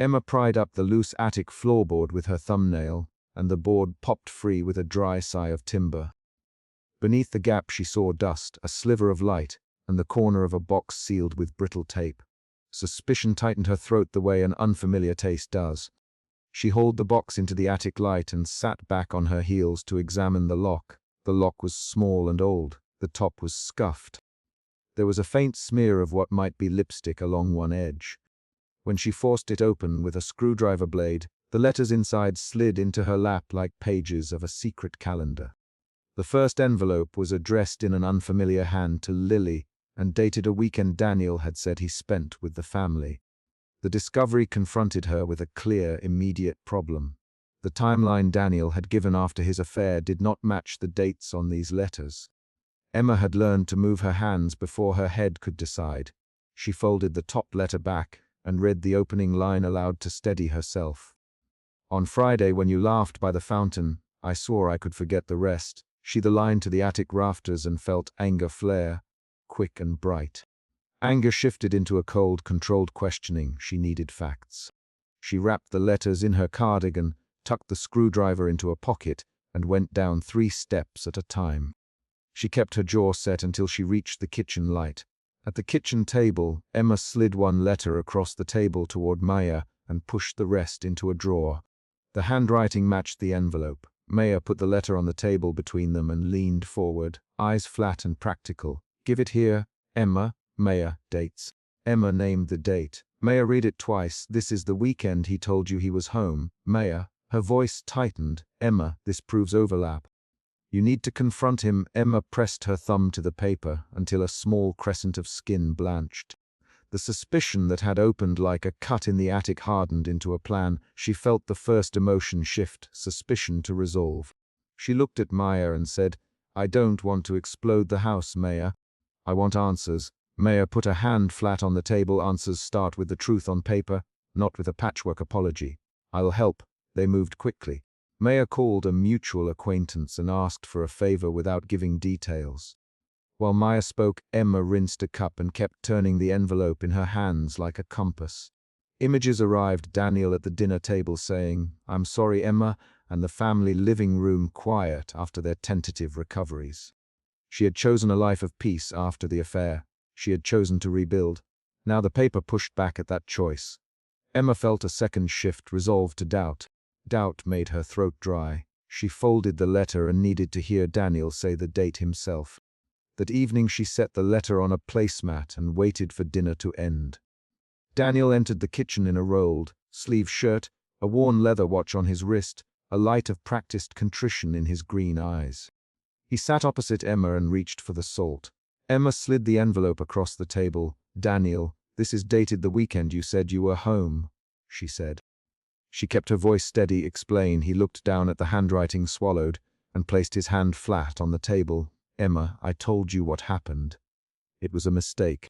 Emma pried up the loose attic floorboard with her thumbnail, and the board popped free with a dry sigh of timber. Beneath the gap she saw dust, a sliver of light, and the corner of a box sealed with brittle tape. Suspicion tightened her throat the way an unfamiliar taste does. She hauled the box into the attic light and sat back on her heels to examine the lock. The lock was small and old. The top was scuffed. There was a faint smear of what might be lipstick along one edge. When she forced it open with a screwdriver blade, the letters inside slid into her lap like pages of a secret calendar. The first envelope was addressed in an unfamiliar hand to Lily and dated a weekend Daniel had said he spent with the family. The discovery confronted her with a clear, immediate problem. The timeline Daniel had given after his affair did not match the dates on these letters. Emma had learned to move her hands before her head could decide. She folded the top letter back and read the opening line aloud to steady herself. On Friday, when you laughed by the fountain, I swore I could forget the rest. She the line to the attic rafters and felt anger flare, quick and bright. Anger shifted into a cold, controlled questioning. She needed facts. She wrapped the letters in her cardigan, tucked the screwdriver into a pocket, and went down 3 steps at a time. She kept her jaw set until she reached the kitchen light. At the kitchen table, Emma slid one letter across the table toward Maya and pushed the rest into a drawer. The handwriting matched the envelope. Maya put the letter on the table between them and leaned forward, eyes flat and practical. Give it here, Emma. Maya, dates. Emma named the date. Maya, read it twice. This is the weekend he told you he was home. Maya, her voice tightened. Emma, this proves overlap. You need to confront him. Emma pressed her thumb to the paper until a small crescent of skin blanched. The suspicion that had opened like a cut in the attic hardened into a plan. She felt the first emotion shift, suspicion to resolve. She looked at Maya and said, I don't want to explode the house, Maya. I want answers. Maya put a hand flat on the table. Answers start with the truth on paper, not with a patchwork apology. I'll help. They moved quickly. Maya called a mutual acquaintance and asked for a favor without giving details. While Maya spoke, Emma rinsed a cup and kept turning the envelope in her hands like a compass. Images arrived. Daniel at the dinner table saying, I'm sorry, Emma, and the family living room quiet after their tentative recoveries. She had chosen a life of peace after the affair. She had chosen to rebuild. Now the paper pushed back at that choice. Emma felt a second shift, resolved to doubt. Doubt made her throat dry. She folded the letter and needed to hear Daniel say the date himself. That evening she set the letter on a placemat and waited for dinner to end. Daniel entered the kitchen in a rolled, sleeve shirt, a worn leather watch on his wrist, a light of practiced contrition in his green eyes. He sat opposite Emma and reached for the salt. Emma slid the envelope across the table. Daniel, this is dated the weekend you said you were home, she said. She kept her voice steady. Explain. He looked down at the handwriting, swallowed, and placed his hand flat on the table. Emma, I told you what happened. It was a mistake.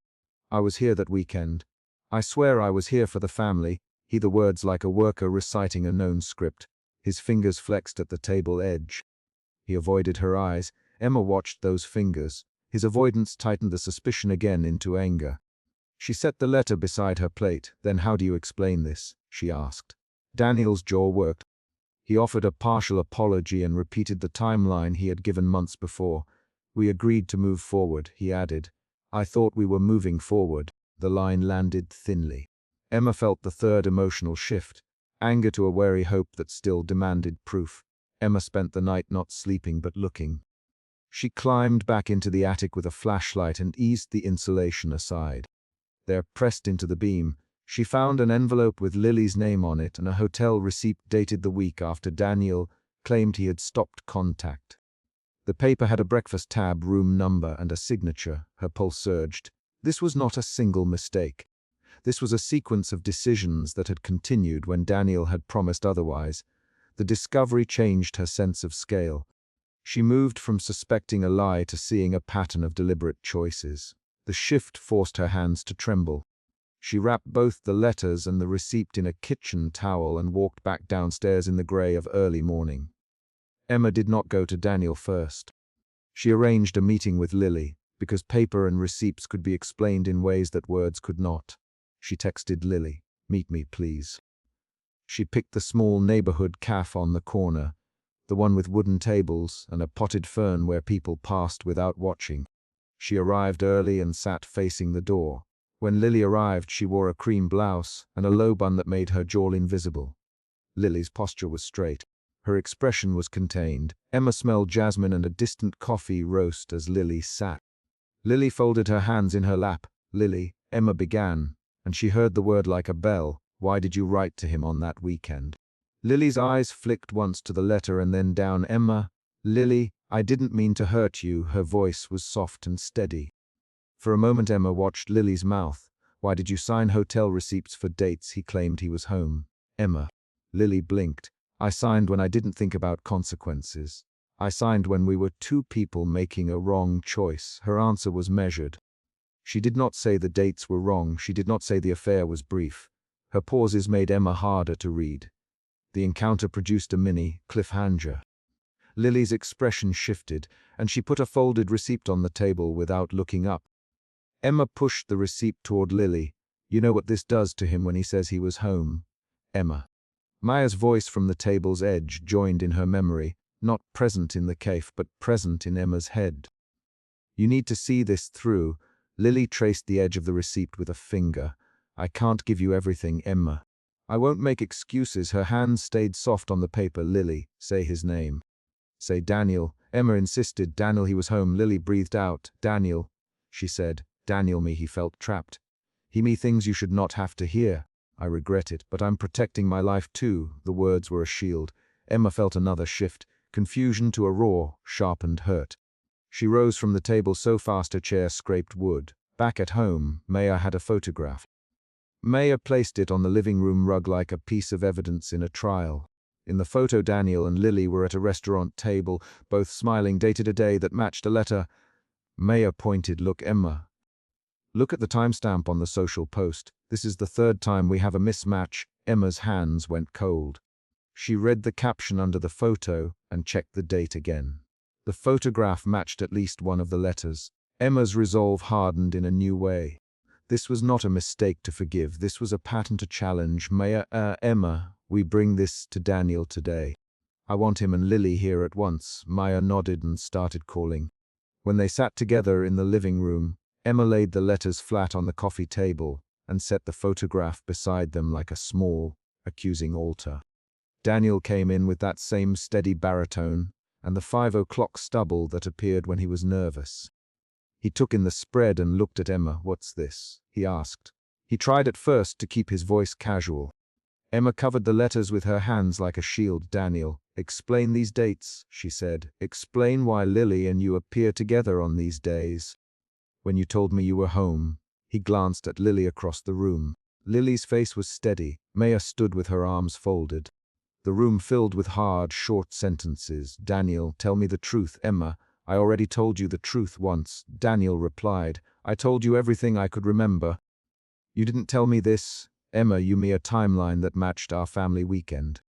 I was here that weekend. I swear I was here for the family. He the words like a worker reciting a known script. His fingers flexed at the table edge. He avoided her eyes. Emma watched those fingers. His avoidance tightened the suspicion again into anger. She set the letter beside her plate. Then how do you explain this? She asked. Daniel's jaw worked. He offered a partial apology and repeated the timeline he had given months before. We agreed to move forward, he added. I thought we were moving forward. The line landed thinly. Emma felt the third emotional shift, anger to a wary hope that still demanded proof. Emma spent the night not sleeping but looking. She climbed back into the attic with a flashlight and eased the insulation aside. There, pressed into the beam, she found an envelope with Lily's name on it and a hotel receipt dated the week after Daniel claimed he had stopped contact. The paper had a breakfast tab, room number, and a signature. Her pulse surged. This was not a single mistake. This was a sequence of decisions that had continued when Daniel had promised otherwise. The discovery changed her sense of scale. She moved from suspecting a lie to seeing a pattern of deliberate choices. The shift forced her hands to tremble. She wrapped both the letters and the receipt in a kitchen towel and walked back downstairs in the grey of early morning. Emma did not go to Daniel first. She arranged a meeting with Lily, because paper and receipts could be explained in ways that words could not. She texted Lily, meet me, please. She picked the small neighborhood cafe on the corner, the one with wooden tables and a potted fern where people passed without watching. She arrived early and sat facing the door. When Lily arrived, she wore a cream blouse and a low bun that made her jawline visible. Lily's posture was straight. Her expression was contained. Emma smelled jasmine and a distant coffee roast as Lily sat. Lily folded her hands in her lap. "Lily," Emma began, and she heard the word like a bell. "Why did you write to him on that weekend?" Lily's eyes flicked once to the letter and then down. "Emma, Lily, I didn't mean to hurt you." Her voice was soft and steady. For a moment Emma watched Lily's mouth. "Why did you sign hotel receipts for dates he claimed he was home?" "Emma." Lily blinked. "I signed when I didn't think about consequences. I signed when we were two people making a wrong choice." Her answer was measured. She did not say the dates were wrong. She did not say the affair was brief. Her pauses made Emma harder to read. The encounter produced a mini cliffhanger. Lily's expression shifted, and she put a folded receipt on the table without looking up. Emma pushed the receipt toward Lily. "You know what this does to him when he says he was home?" "Emma." Maya's voice from the table's edge joined in her memory, not present in the cave but present in Emma's head. "You need to see this through." Lily traced the edge of the receipt with a finger. "I can't give you everything, Emma. I won't make excuses." Her hands stayed soft on the paper. "Lily, say his name." "Say Daniel." Emma insisted. "Daniel, he was home." Lily breathed out. "Daniel," she said. "Daniel me." He felt trapped. "He me things you should not have to hear. I regret it, but I'm protecting my life too." The words were a shield. Emma felt another shift, confusion to a raw, sharpened hurt. She rose from the table so fast her chair scraped wood. Back at home, Maya had a photograph. Maya placed it on the living room rug like a piece of evidence in a trial. In the photo, Daniel and Lily were at a restaurant table, both smiling, dated a day that matched a letter. Maya pointed. "Look, Emma. Look at the timestamp on the social post. This is the third time we have a mismatch." Emma's hands went cold. She read the caption under the photo and checked the date again. The photograph matched at least one of the letters. Emma's resolve hardened in a new way. This was not a mistake to forgive. This was a pattern to challenge. Emma, we bring this to Daniel today. I want him and Lily here at once." Maya nodded and started calling. When they sat together in the living room, Emma laid the letters flat on the coffee table and set the photograph beside them like a small, accusing altar. Daniel came in with that same steady baritone and the 5 o'clock stubble that appeared when he was nervous. He took in the spread and looked at Emma. "What's this?" he asked. He tried at first to keep his voice casual. Emma covered the letters with her hands like a shield. "Daniel, explain these dates," she said. "Explain why Lily and you appear together on these days. When you told me you were home." He glanced at Lily across the room. Lily's face was steady. Maya stood with her arms folded. The room filled with hard, short sentences. "Daniel, tell me the truth." "Emma, I already told you the truth once." Daniel replied. "I told you everything I could remember." "You didn't tell me this." "Emma, you me a timeline that matched our family weekend.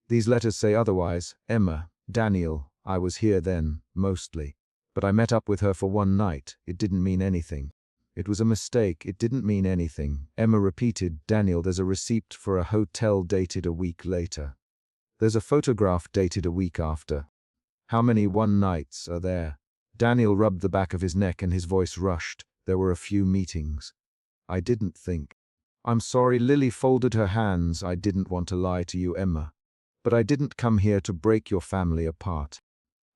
These letters say otherwise." "Emma." "Daniel, I was here then, mostly. But I met up with her for one night. It didn't mean anything. It was a mistake. It didn't mean anything." Emma repeated. "Daniel, there's a receipt for a hotel dated a week later. There's a photograph dated a week after. How many one nights are there?" Daniel rubbed the back of his neck and his voice rushed. "There were a few meetings. I didn't think." "I'm sorry." Lily folded her hands. "I didn't want to lie to you, Emma. But I didn't come here to break your family apart.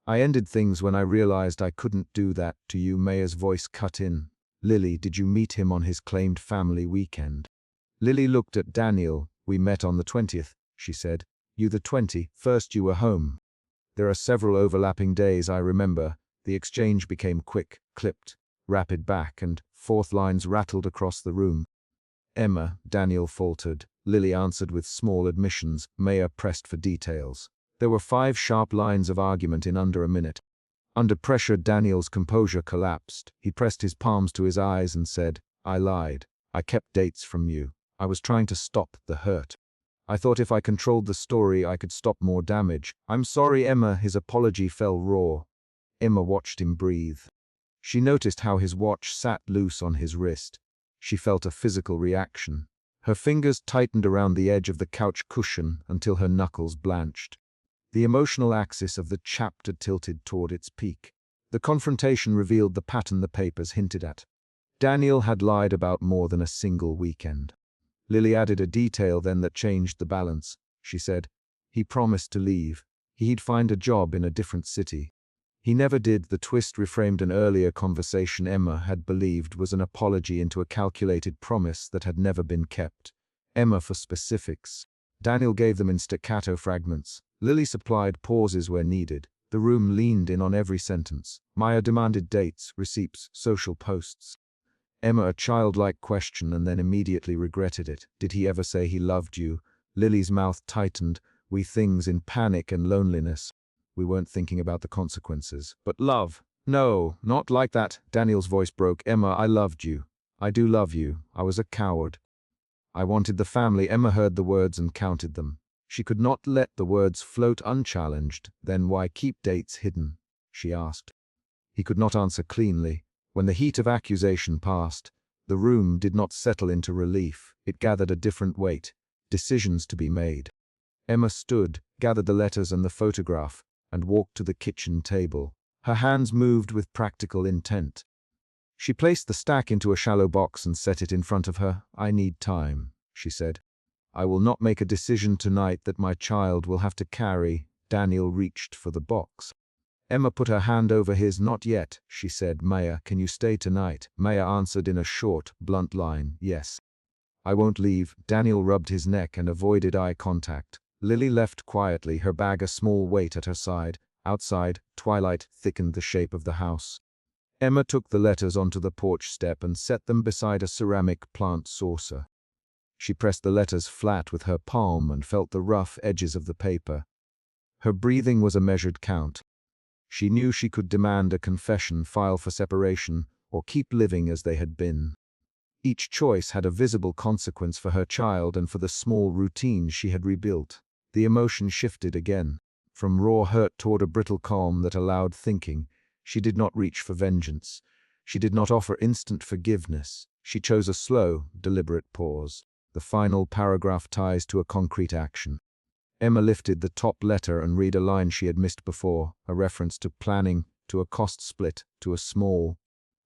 I ended things when I realized I couldn't do that to you." Maya's voice cut in. "Lily, did you meet him on his claimed family weekend?" Lily looked at Daniel. "We met on the 20th, she said. "You the 21st you were home." "There are several overlapping days, I remember." The exchange became quick, clipped, rapid back and forth. Lines rattled across the room. "Emma," Daniel faltered. Lily answered with small admissions. Maya pressed for details. There were 5 sharp lines of argument in under a minute. Under pressure, Daniel's composure collapsed. He pressed his palms to his eyes and said, "I lied. I kept dates from you. I was trying to stop the hurt. I thought if I controlled the story, I could stop more damage. I'm sorry, Emma." His apology fell raw. Emma watched him breathe. She noticed how his watch sat loose on his wrist. She felt a physical reaction. Her fingers tightened around the edge of the couch cushion until her knuckles blanched. The emotional axis of the chapter tilted toward its peak. The confrontation revealed the pattern the papers hinted at. Daniel had lied about more than a single weekend. Lily added a detail then that changed the balance. She said, "He promised to leave. He'd find a job in a different city." He never did. The twist reframed an earlier conversation Emma had believed was an apology into a calculated promise that had never been kept. Emma for specifics. Daniel gave them in staccato fragments. Lily supplied pauses where needed. The room leaned in on every sentence. Maya demanded dates, receipts, social posts. Emma a childlike question and then immediately regretted it. Did he ever say he loved you? Lily's mouth tightened. We things in panic and loneliness. We weren't thinking about the consequences. But love? No, not like that. Daniel's voice broke. Emma, I loved you. I do love you. I was a coward. I wanted the family. Emma heard the words and counted them. She could not let the words float unchallenged. Then why keep dates hidden? She asked. He could not answer cleanly. When the heat of accusation passed, the room did not settle into relief. It gathered a different weight. Decisions to be made. Emma stood, gathered the letters and the photograph, and walked to the kitchen table. Her hands moved with practical intent. She placed the stack into a shallow box and set it in front of her. I need time, she said. I will not make a decision tonight that my child will have to carry. Daniel reached for the box. Emma put her hand over his. Not yet, she said. Maya, can you stay tonight? Maya answered in a short, blunt line. Yes. I won't leave. Daniel rubbed his neck and avoided eye contact. Lily left quietly, her bag a small weight at her side. Outside, twilight thickened the shape of the house. Emma took the letters onto the porch step and set them beside a ceramic plant saucer. She pressed the letters flat with her palm and felt the rough edges of the paper. Her breathing was a measured count. She knew she could demand a confession, file for separation, or keep living as they had been. Each choice had a visible consequence for her child and for the small routine she had rebuilt. The emotion shifted again, from raw hurt toward a brittle calm that allowed thinking. She did not reach for vengeance. She did not offer instant forgiveness. She chose a slow, deliberate pause. The final paragraph ties to a concrete action. Emma lifted the top letter and read a line she had missed before, a reference to planning, to a cost split, to a small,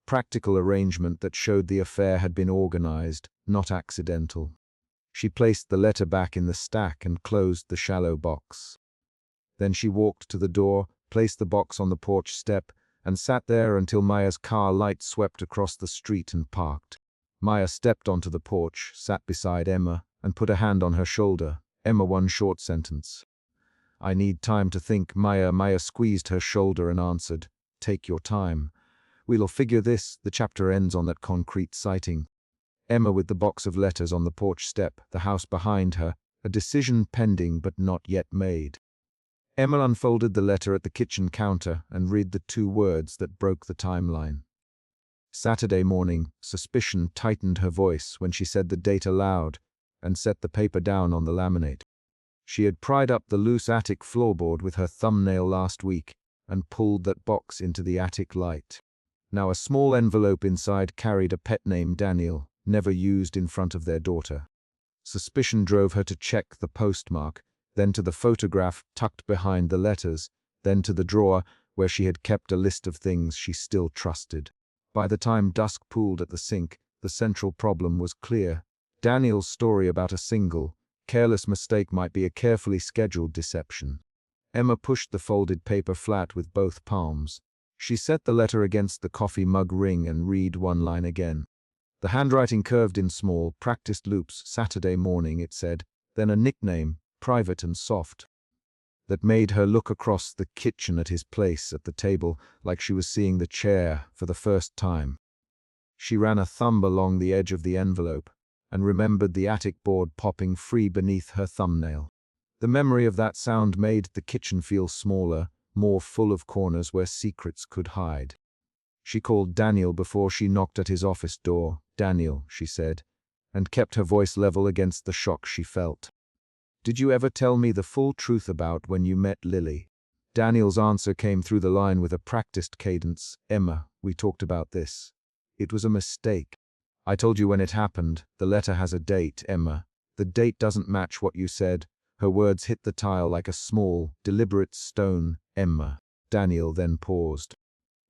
practical arrangement that showed the affair had been organized, not accidental. She placed the letter back in the stack and closed the shallow box. Then she walked to the door, placed the box on the porch step, and sat there until Maya's car light swept across the street and parked. Maya stepped onto the porch, sat beside Emma, and put a hand on her shoulder. Emma, one short sentence. I need time to think. Maya squeezed her shoulder and answered, take your time. We'll figure this. The chapter ends on that concrete sighting. Emma with the box of letters on the porch step, the house behind her, a decision pending but not yet made. Emma unfolded the letter at the kitchen counter and read the two words that broke the timeline. Saturday morning. Suspicion tightened her voice when she said the date aloud and set the paper down on the laminate. She had pried up the loose attic floorboard with her thumbnail last week and pulled that box into the attic light. Now a small envelope inside carried a pet named Daniel, never used in front of their daughter. Suspicion drove her to check the postmark, then to the photograph tucked behind the letters, then to the drawer where she had kept a list of things she still trusted. By the time dusk pooled at the sink, the central problem was clear. Daniel's story about a single, careless mistake might be a carefully scheduled deception. Emma pushed the folded paper flat with both palms. She set the letter against the coffee mug ring and read one line again. The handwriting curved in small, practiced loops. Saturday morning, it said, then a nickname, private and soft, that made her look across the kitchen at his place at the table like she was seeing the chair for the first time. She ran a thumb along the edge of the envelope and remembered the attic board popping free beneath her thumbnail. The memory of that sound made the kitchen feel smaller, more full of corners where secrets could hide. She called Daniel before she knocked at his office door. Daniel, she said, and kept her voice level against the shock she felt. Did you ever tell me the full truth about when you met Lily? Daniel's answer came through the line with a practiced cadence. Emma, we talked about this. It was a mistake. I told you when it happened. The letter has a date, Emma. The date doesn't match what you said. Her words hit the tile like a small, deliberate stone. Emma. Daniel then paused.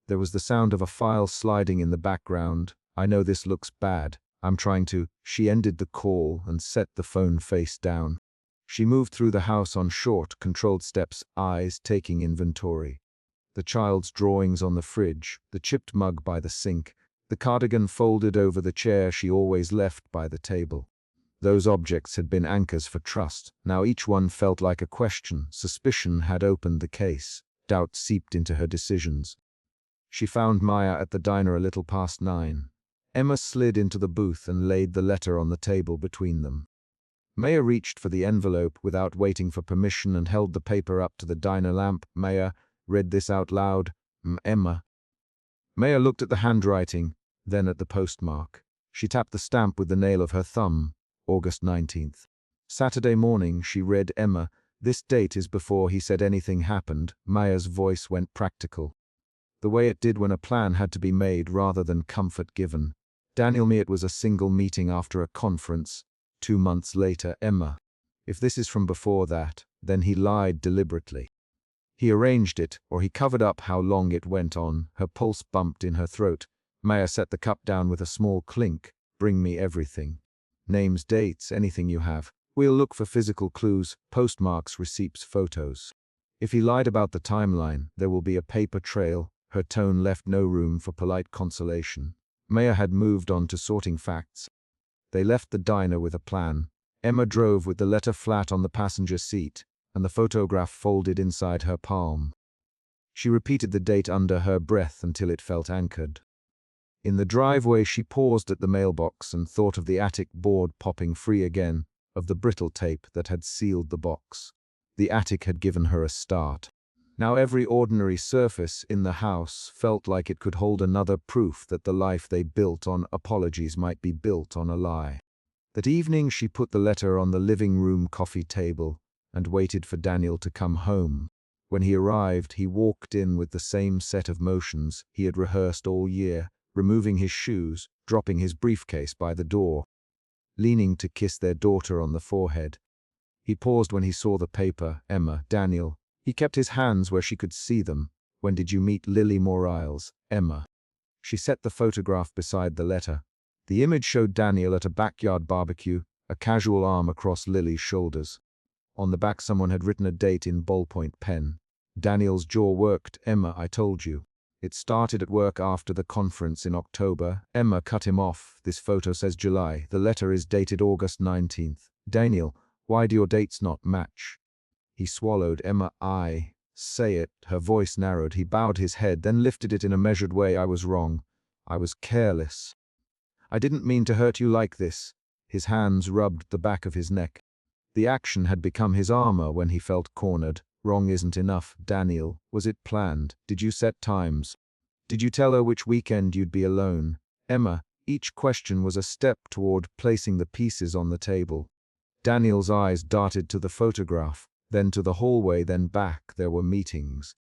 There was the sound of a file sliding in the background. I know this looks bad. I'm trying to. She ended the call and set the phone face down. She moved through the house on short, controlled steps, eyes taking inventory. The child's drawings on the fridge, the chipped mug by the sink, the cardigan folded over the chair she always left by the table. Those objects had been anchors for trust. Now each one felt like a question. Suspicion had opened the case. Doubt seeped into her decisions. She found Maya at the diner a little past 9. Emma slid into the booth and laid the letter on the table between them. Maya reached for the envelope without waiting for permission and held the paper up to the diner lamp. Maya read this out loud. Emma. Maya looked at the handwriting, then at the postmark. She tapped the stamp with the nail of her thumb. August 19th. Saturday morning, she read Emma. This date is before he said anything happened. Maya's voice went practical. The way it did when a plan had to be made rather than comfort given. Daniel me it was a single meeting after a conference. 2 months later, Emma. If this is from before that, then he lied deliberately. He arranged it, or he covered up how long it went on. Her pulse bumped in her throat. Maya set the cup down with a small clink. Bring me everything. Names, dates, anything you have. We'll look for physical clues, postmarks, receipts, photos. If he lied about the timeline, there will be a paper trail. Her tone left no room for polite consolation. Maya had moved on to sorting facts. They left the diner with a plan. Emma drove with the letter flat on the passenger seat, and the photograph folded inside her palm. She repeated the date under her breath until it felt anchored. In the driveway, she paused at the mailbox and thought of the attic board popping free again, of the brittle tape that had sealed the box. The attic had given her a start. Now every ordinary surface in the house felt like it could hold another proof that the life they built on apologies might be built on a lie. That evening, she put the letter on the living room coffee table and waited for Daniel to come home. When he arrived, he walked in with the same set of motions he had rehearsed all year, removing his shoes, dropping his briefcase by the door, leaning to kiss their daughter on the forehead. He paused when he saw the paper. Emma, Daniel. He kept his hands where she could see them. When did you meet Lily Morales? Emma. She set the photograph beside the letter. The image showed Daniel at a backyard barbecue, a casual arm across Lily's shoulders. On the back, someone had written a date in ballpoint pen. Daniel's jaw worked. Emma, I told you. It started at work after the conference in October. Emma cut him off. This photo says July. The letter is dated August 19th. Daniel, why do your dates not match? He swallowed. Emma, I say it. Her voice narrowed. He bowed his head, then lifted it in a measured way. I was wrong. I was careless. I didn't mean to hurt you like this. His hands rubbed the back of his neck. The action had become his armor when he felt cornered. Wrong isn't enough. Daniel, was it planned? Did you set times? Did you tell her which weekend you'd be alone? Emma, each question was a step toward placing the pieces on the table. Daniel's eyes darted to the photograph, then to the hallway, then back. There were meetings.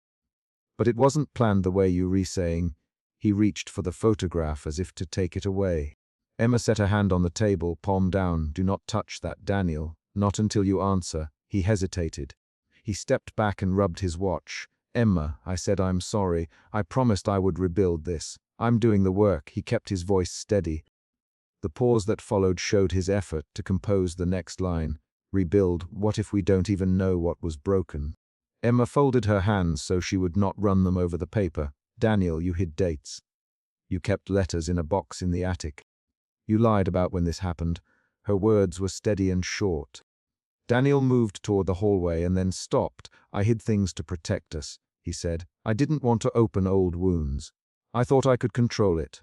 But it wasn't planned the way you re-saying. He reached for the photograph as if to take it away. Emma set her hand on the table, palm down. Do not touch that, Daniel. Not until you answer. He hesitated. He stepped back and rubbed his watch. Emma, I said I'm sorry. I promised I would rebuild this. I'm doing the work. He kept his voice steady. The pause that followed showed his effort to compose the next line. Rebuild. What if we don't even know what was broken? Emma folded her hands so she would not run them over the paper. Daniel, you hid dates. You kept letters in a box in the attic. You lied about when this happened. Her words were steady and short. Daniel moved toward the hallway and then stopped. I hid things to protect us, he said. I didn't want to open old wounds. I thought I could control it.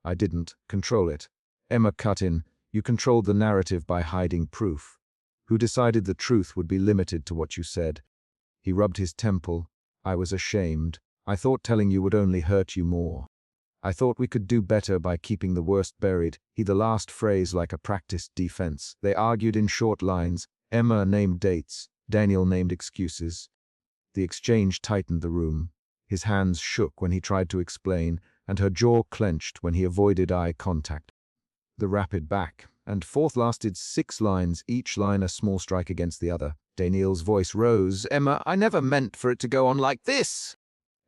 I didn't control it. Emma cut in. You controlled the narrative by hiding proof. Who decided the truth would be limited to what you said? He rubbed his temple. I was ashamed. I thought telling you would only hurt you more. I thought we could do better by keeping the worst buried. He the last phrase like a practiced defense. They argued in short lines. Emma named dates. Daniel named excuses. The exchange tightened the room. His hands shook when he tried to explain, and her jaw clenched when he avoided eye contact. The rapid back and forth lasted 6 lines, each line a small strike against the other. Daniel's voice rose. "Emma, I never meant for it to go on like this."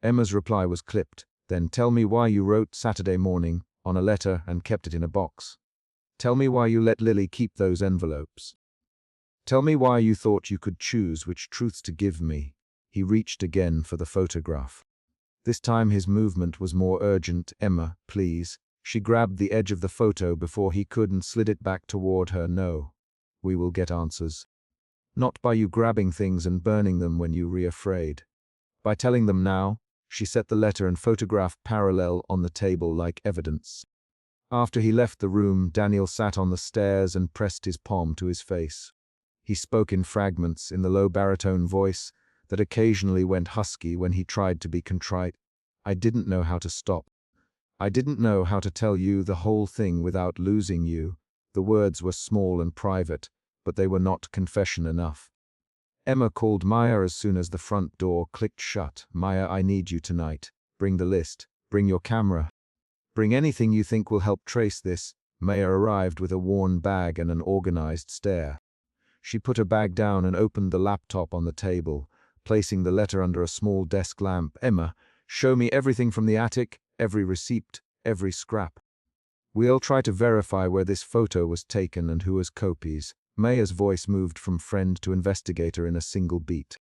Emma's reply was clipped. "Then tell me why you wrote Saturday morning on a letter and kept it in a box. Tell me why you let Lily keep those envelopes. Tell me why you thought you could choose which truths to give me." He reached again for the photograph. This time his movement was more urgent. "Emma, please." She grabbed the edge of the photo before he could and slid it back toward her. "No. We will get answers. Not by you grabbing things and burning them when you were afraid. By telling them now." She set the letter and photograph parallel on the table like evidence. After he left the room, Daniel sat on the stairs and pressed his palm to his face. He spoke in fragments in the low baritone voice that occasionally went husky when he tried to be contrite. "I didn't know how to stop. I didn't know how to tell you the whole thing without losing you." The words were small and private, but they were not confession enough. Emma called Maya as soon as the front door clicked shut. "Maya, I need you tonight. Bring the list. Bring your camera. Bring anything you think will help trace this." Maya arrived with a worn bag and an organized stare. She put her bag down and opened the laptop on the table, placing the letter under a small desk lamp. "Emma, show me everything from the attic, every receipt, every scrap. We'll try to verify where this photo was taken and who has copies." Maya's voice moved from friend to investigator in a single beat.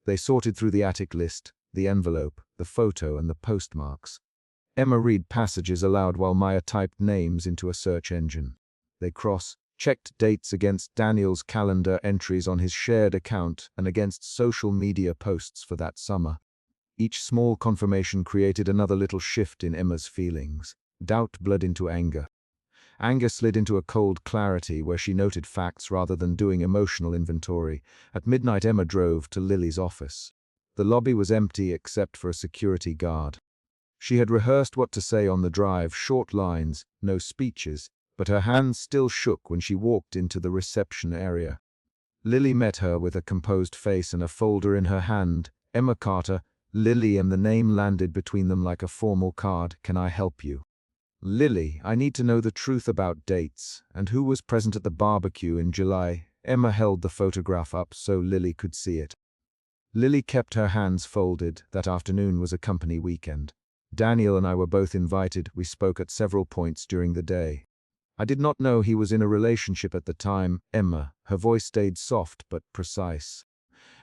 They sorted through the attic list, the envelope, the photo, and the postmarks. Emma read passages aloud while Maya typed names into a search engine. They checked dates against Daniel's calendar entries on his shared account and against social media posts for that summer. Each small confirmation created another little shift in Emma's feelings. Doubt bled into anger. Anger slid into a cold clarity where she noted facts rather than doing emotional inventory. At midnight, Emma drove to Lily's office. The lobby was empty except for a security guard. She had rehearsed what to say on the drive, short lines, no speeches, but her hands still shook when she walked into the reception area. Lily met her with a composed face and a folder in her hand. "Emma Carter, Lily," and the name landed between them like a formal card. "Can I help you?" "Lily, I need to know the truth about dates and who was present at the barbecue in July." Emma held the photograph up so Lily could see it. Lily kept her hands folded. "That afternoon was a company weekend. Daniel and I were both invited. We spoke at several points during the day. I did not know he was in a relationship at the time." "Emma," her voice stayed soft but precise.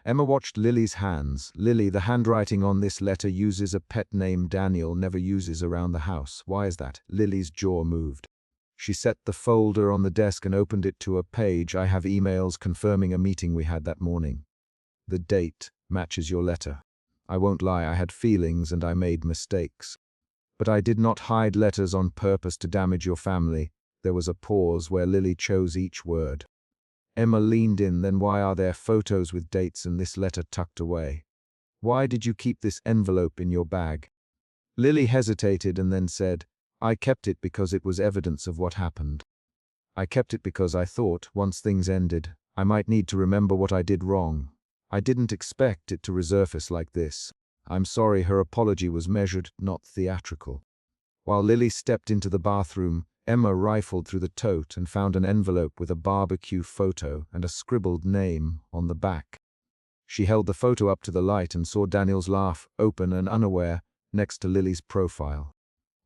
Emma watched Lily's hands. "Lily, the handwriting on this letter uses a pet name Daniel never uses around the house. Why is that?" Lily's jaw moved. She set the folder on the desk and opened it to a page. "I have emails confirming a meeting we had that morning. The date matches your letter. I won't lie, I had feelings and I made mistakes. But I did not hide letters on purpose to damage your family." There was a pause where Lily chose each word. Emma leaned in. "Then why are there photos with dates and this letter tucked away? Why did you keep this envelope in your bag?" Lily hesitated and then said, "I kept it because it was evidence of what happened. I kept it because I thought, once things ended, I might need to remember what I did wrong. I didn't expect it to resurface like this. I'm sorry." Her apology was measured, not theatrical. While Lily stepped into the bathroom, Emma rifled through the tote and found an envelope with a barbecue photo and a scribbled name on the back. She held the photo up to the light and saw Daniel's laugh, open and unaware, next to Lily's profile.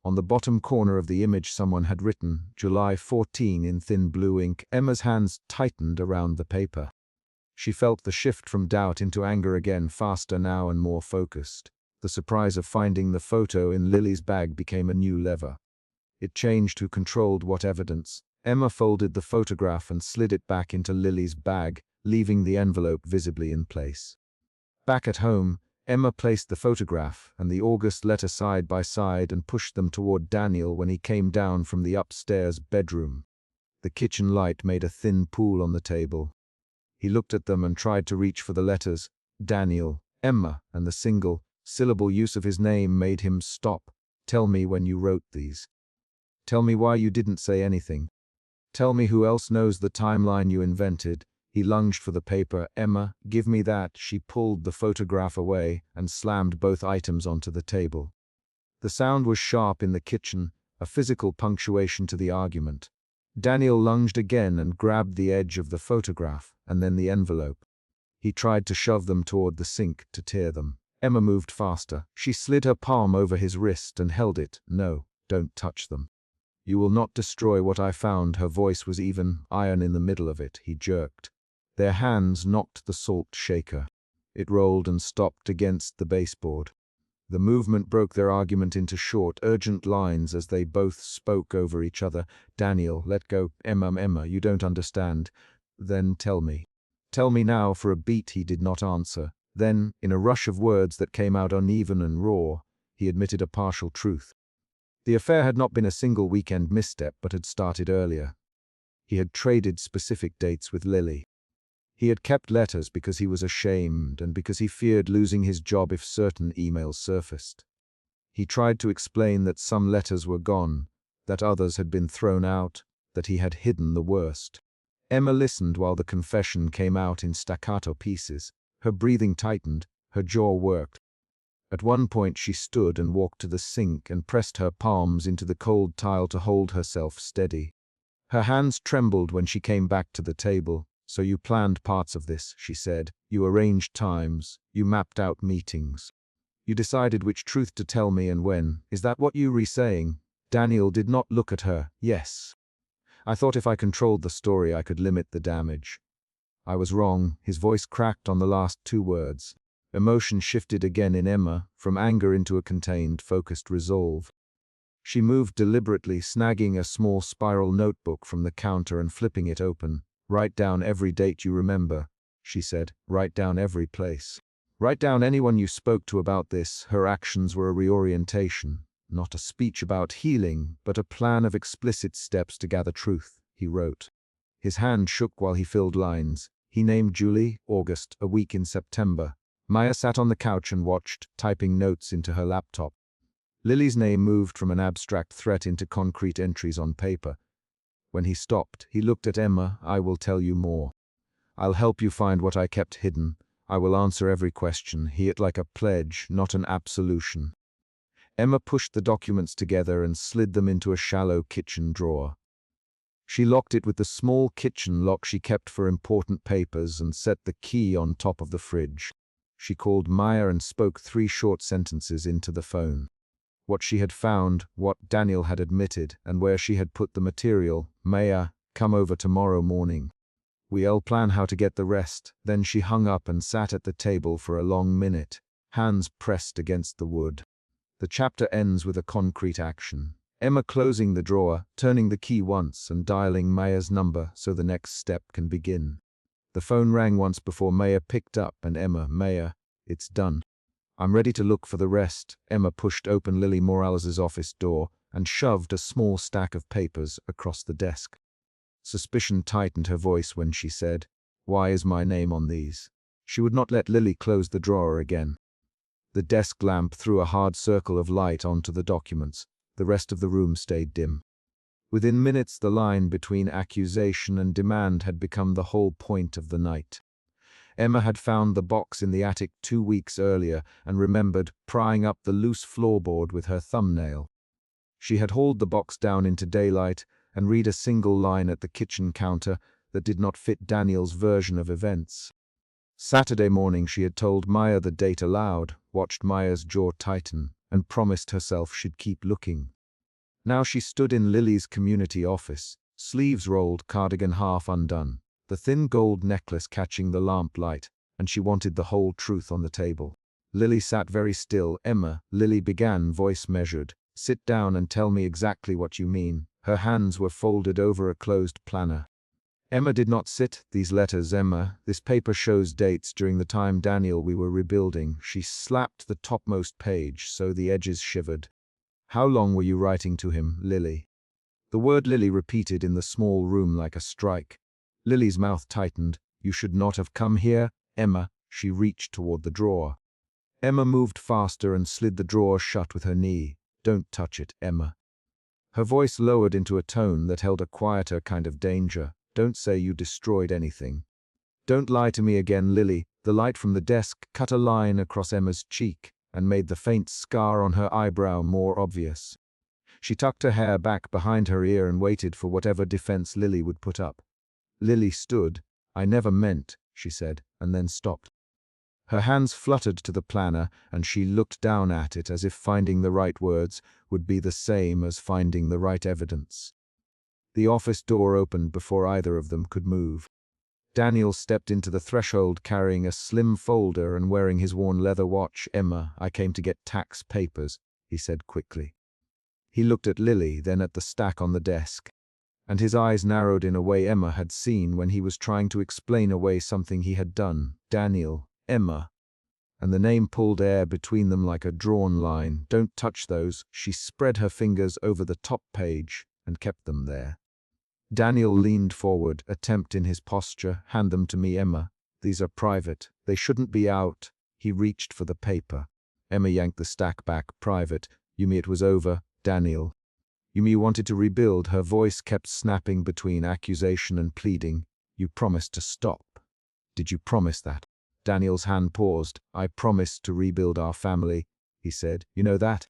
On the bottom corner of the image someone had written, "July 14" in thin blue ink. Emma's hands tightened around the paper. She felt the shift from doubt into anger again, faster now and more focused. The surprise of finding the photo in Lily's bag became a new lever. It changed who controlled what evidence. Emma folded the photograph and slid it back into Lily's bag, leaving the envelope visibly in place. Back at home, Emma placed the photograph and the August letter side by side and pushed them toward Daniel when he came down from the upstairs bedroom. The kitchen light made a thin pool on the table. He looked at them and tried to reach for the letters. Daniel, Emma, and the single, syllable use of his name made him stop. "Tell me when you wrote these. Tell me why you didn't say anything. Tell me who else knows the timeline you invented." He lunged for the paper. "Emma, give me that." She pulled the photograph away and slammed both items onto the table. The sound was sharp in the kitchen, a physical punctuation to the argument. Daniel lunged again and grabbed the edge of the photograph, and then the envelope. He tried to shove them toward the sink to tear them. Emma moved faster. She slid her palm over his wrist and held it. "No, don't touch them. You will not destroy what I found." Her voice was even, iron in the middle of it. He jerked. Their hands knocked the salt shaker. It rolled and stopped against the baseboard. The movement broke their argument into short, urgent lines as they both spoke over each other. "Daniel, let go. Emma, you don't understand." "Then tell me." "Tell me now." For a beat he did not answer. Then, in a rush of words that came out uneven and raw, he admitted a partial truth. The affair had not been a single weekend misstep, but had started earlier. He had traded specific dates with Lily. He had kept letters because he was ashamed and because he feared losing his job if certain emails surfaced. He tried to explain that some letters were gone, that others had been thrown out, that he had hidden the worst. Emma listened while the confession came out in staccato pieces. Her breathing tightened, her jaw worked. At one point she stood and walked to the sink and pressed her palms into the cold tile to hold herself steady. Her hands trembled when she came back to the table. "So you planned parts of this," she said. "You arranged times. You mapped out meetings. You decided which truth to tell me and when. Is that what you were saying?" Daniel did not look at her. "Yes. I thought if I controlled the story I could limit the damage. I was wrong." His voice cracked on the last two words. Emotion shifted again in Emma, from anger into a contained, focused resolve. She moved deliberately, snagging a small spiral notebook from the counter and flipping it open. "Write down every date you remember," she said. "Write down every place. Write down anyone you spoke to about this." Her actions were a reorientation, not a speech about healing, but a plan of explicit steps to gather truth, he wrote. His hand shook while he filled lines. He named Julie, August, a week in September. Maya sat on the couch and watched, typing notes into her laptop. Lily's name moved from an abstract threat into concrete entries on paper. When he stopped, he looked at Emma. "I will tell you more. I'll help you find what I kept hidden. I will answer every question." He it like a pledge, not an absolution. Emma pushed the documents together and slid them into a shallow kitchen drawer. She locked it with the small kitchen lock she kept for important papers and set the key on top of the fridge. She called Maya and spoke 3 short sentences into the phone. What she had found, what Daniel had admitted, and where she had put the material. "Maya, come over tomorrow morning. We'll plan how to get the rest." Then she hung up and sat at the table for a long minute, hands pressed against the wood. The chapter ends with a concrete action. Emma closing the drawer, turning the key once and dialing Maya's number so the next step can begin. The phone rang once before Maya picked up and "Maya, it's done. I'm ready to look for the rest." Emma pushed open Lily Morales's office door and shoved a small stack of papers across the desk. Suspicion tightened her voice when she said, "Why is my name on these?" She would not let Lily close the drawer again. The desk lamp threw a hard circle of light onto the documents. The rest of the room stayed dim. Within minutes, the line between accusation and demand had become the whole point of the night. Emma had found the box in the attic 2 weeks earlier and remembered prying up the loose floorboard with her thumbnail. She had hauled the box down into daylight and read a single line at the kitchen counter that did not fit Daniel's version of events. Saturday morning she had told Maya the date aloud, watched Maya's jaw tighten, and promised herself she'd keep looking. Now she stood in Lily's community office, sleeves rolled, cardigan half undone, the thin gold necklace catching the lamplight, and she wanted the whole truth on the table. Lily sat very still. "Emma," Lily began, voice measured, "sit down and tell me exactly what you mean." Her hands were folded over a closed planner. Emma did not sit. "These letters, Emma, this paper shows dates during the time Daniel we were rebuilding." She slapped the topmost page so the edges shivered. "How long were you writing to him, Lily?" The word Lily repeated in the small room like a strike. Lily's mouth tightened. "You should not have come here, Emma." She reached toward the drawer. Emma moved faster and slid the drawer shut with her knee. "Don't touch it, Emma." Her voice lowered into a tone that held a quieter kind of danger. "Don't say you destroyed anything. Don't lie to me again, Lily." The light from the desk cut a line across Emma's cheek and made the faint scar on her eyebrow more obvious. She tucked her hair back behind her ear and waited for whatever defense Lily would put up. Lily stood. "I never meant," she said, and then stopped. Her hands fluttered to the planner, and she looked down at it as if finding the right words would be the same as finding the right evidence. The office door opened before either of them could move. Daniel stepped into the threshold carrying a slim folder and wearing his worn leather watch. "Emma, I came to get tax papers," he said quickly. He looked at Lily, then at the stack on the desk, and his eyes narrowed in a way Emma had seen when he was trying to explain away something he had done. "Daniel, Emma," and the name pulled air between them like a drawn line. "Don't touch those." She spread her fingers over the top page and kept them there. Daniel leaned forward, attempt in his posture. "Hand them to me, Emma. These are private. They shouldn't be out." He reached for the paper. Emma yanked the stack back. "Private. You mean it was over, Daniel? You mean you wanted to rebuild?" Her voice kept snapping between accusation and pleading. "You promised to stop. Did you promise that?" Daniel's hand paused. "I promised to rebuild our family," he said. "You know that?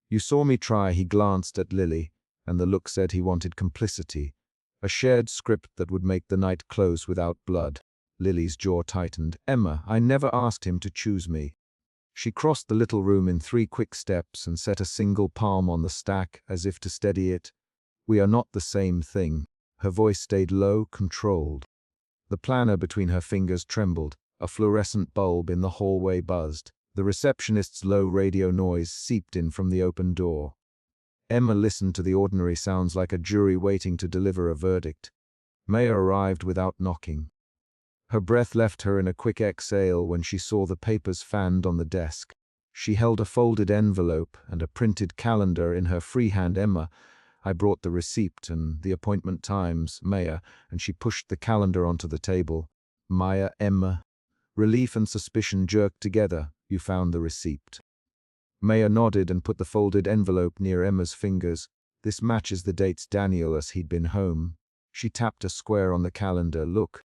You saw me try." He glanced at Lily, and the look said he wanted complicity. A shared script that would make the night close without blood. Lily's jaw tightened. "Emma, I never asked him to choose me." She crossed the little room in 3 quick steps and set a single palm on the stack as if to steady it. "We are not the same thing." Her voice stayed low, controlled. The planner between her fingers trembled. A fluorescent bulb in the hallway buzzed. The receptionist's low radio noise seeped in from the open door. Emma listened to the ordinary sounds like a jury waiting to deliver a verdict. Maya arrived without knocking. Her breath left her in a quick exhale when she saw the papers fanned on the desk. She held a folded envelope and a printed calendar in her free hand. "Emma, I brought the receipt and the appointment times, Maya," and she pushed the calendar onto the table. "Maya, Emma." Relief and suspicion jerked together. "You found the receipt." Maya nodded and put the folded envelope near Emma's fingers. "This matches the dates Daniel as he'd been home." She tapped a square on the calendar. "Look."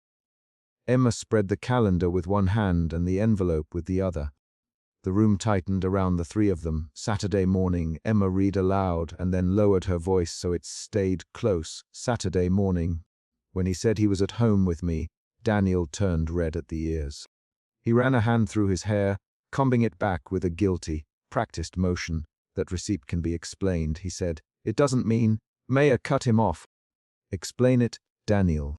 Emma spread the calendar with one hand and the envelope with the other. The room tightened around the 3 of them. "Saturday morning," Emma read aloud and then lowered her voice so it stayed close. "Saturday morning. When he said he was at home with me." Daniel turned red at the ears. He ran a hand through his hair, combing it back with a guilty, practiced motion. "That receipt can be explained," he said. "It doesn't mean—" Maya cut him off. "Explain it, Daniel.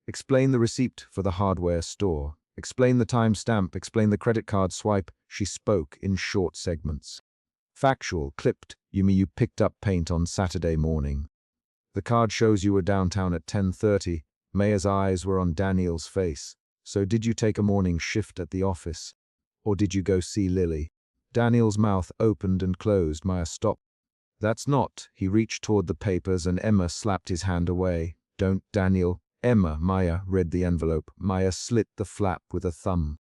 Explain the receipt for the hardware store. Explain the timestamp. Explain the credit card swipe." She spoke in short segments. "Factual, clipped. You mean you picked up paint on Saturday morning. The card shows you were downtown at 10:30. Maya's eyes were on Daniel's face. "So did you take a morning shift at the office? Or did you go see Lily?" Daniel's mouth opened and closed. Maya stopped. "That's not." He reached toward the papers and Emma slapped his hand away. "Don't, Daniel." "Emma." Maya read the envelope. Maya slit the flap with a thumb.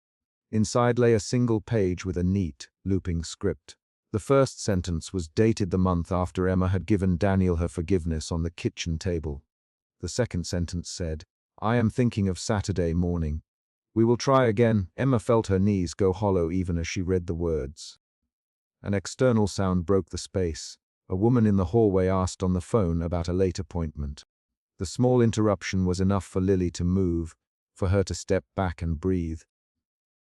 Inside lay a single page with a neat, looping script. The first sentence was dated the month after Emma had given Daniel her forgiveness on the kitchen table. The second sentence said, "I am thinking of Saturday morning. We will try again." Emma felt her knees go hollow even as she read the words. An external sound broke the space. A woman in the hallway asked on the phone about a late appointment. The small interruption was enough for Lily to move, for her to step back and breathe.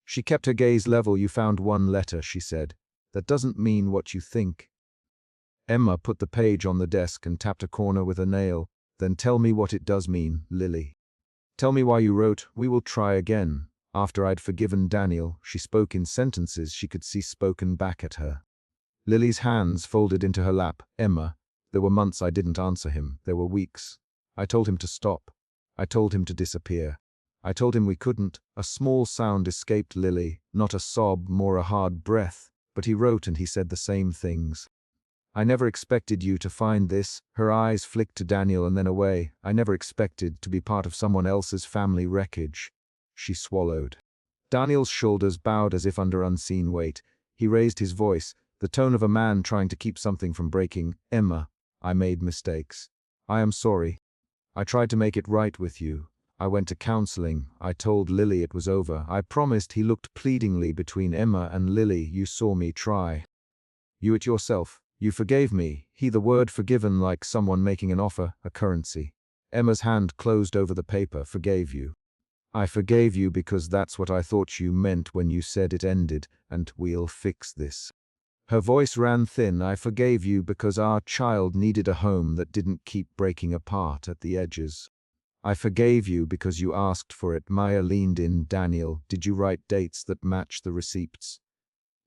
She kept her gaze level. "You found one letter," she said. "That doesn't mean what you think." Emma put the page on the desk and tapped a corner with a nail. "Then tell me what it does mean, Lily. Tell me why you wrote, 'We will try again,' after I'd forgiven Daniel." She spoke in sentences she could see spoken back at her. Lily's hands folded into her lap. "Emma, there were months I didn't answer him. There were weeks. I told him to stop. I told him to disappear. I told him we couldn't." A small sound escaped Lily, not a sob, more a hard breath, but he wrote and he said the same things. "I never expected you to find this." Her eyes flicked to Daniel and then away. "I never expected to be part of someone else's family wreckage." She swallowed. Daniel's shoulders bowed as if under unseen weight. He raised his voice, the tone of a man trying to keep something from breaking. "Emma, I made mistakes. I am sorry. I tried to make it right with you. I went to counseling. I told Lily it was over. I promised." He looked pleadingly between Emma and Lily. "You saw me try. You it yourself. You forgave me. The word forgiven like someone making an offer, a currency. Emma's hand closed over the paper. Forgave you. I forgave you because that's what I thought you meant when you said it ended, and we'll fix this. Her voice ran thin. I forgave you because our child needed a home that didn't keep breaking apart at the edges. I forgave you because you asked for it. Maya leaned in. Daniel, did you write dates that match the receipts?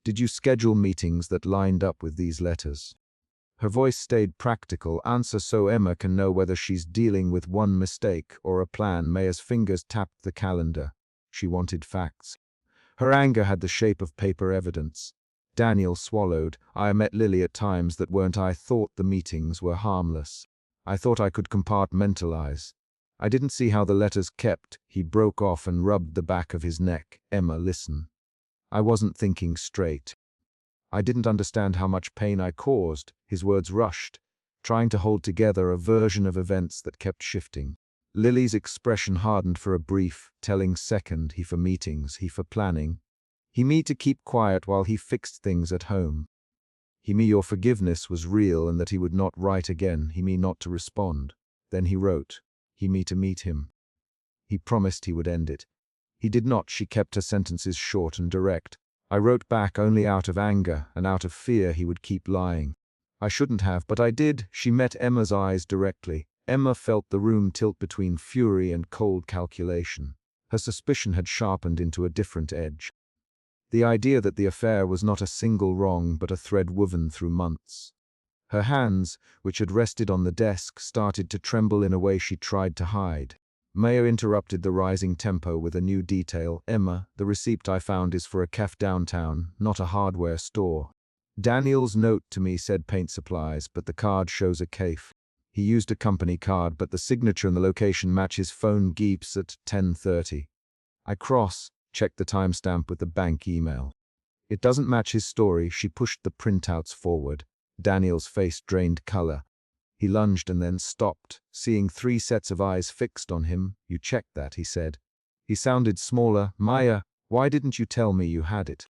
Did you schedule meetings that lined up with these letters? Her voice stayed practical. Answer so Emma can know whether she's dealing with one mistake or a plan. Maya's fingers tapped the calendar. She wanted facts. Her anger had the shape of paper evidence. Daniel swallowed. I met Lily at times that weren't. I thought the meetings were harmless. I thought I could compartmentalize. I didn't see how the letters kept. He broke off and rubbed the back of his neck. Emma, listen. I wasn't thinking straight. I didn't understand how much pain I caused. His words rushed, trying to hold together a version of events that kept shifting. Lily's expression hardened for a brief, telling second. He for meetings, he for planning. He me to keep quiet while he fixed things at home. He me your forgiveness was real and that he would not write again. He me not to respond. Then he wrote. He me to meet him. He promised he would end it. He did not. She kept her sentences short and direct. I wrote back only out of anger and out of fear he would keep lying. I shouldn't have, but I did. She met Emma's eyes directly. Emma felt the room tilt between fury and cold calculation. Her suspicion had sharpened into a different edge. The idea that the affair was not a single wrong but a thread woven through months. Her hands, which had rested on the desk, started to tremble in a way she tried to hide. Maya interrupted the rising tempo with a new detail. Emma, the receipt I found is for a cafe downtown, not a hardware store. Daniel's note to me said paint supplies, but the card shows a cafe. He used a company card, but the signature and the location match his phone geeps at 10:30. I checked the timestamp with the bank email. It doesn't match his story. She pushed the printouts forward. Daniel's face drained color. He lunged and then stopped, seeing 3 sets of eyes fixed on him. You checked that, he said. He sounded smaller. Maya, why didn't you tell me you had it?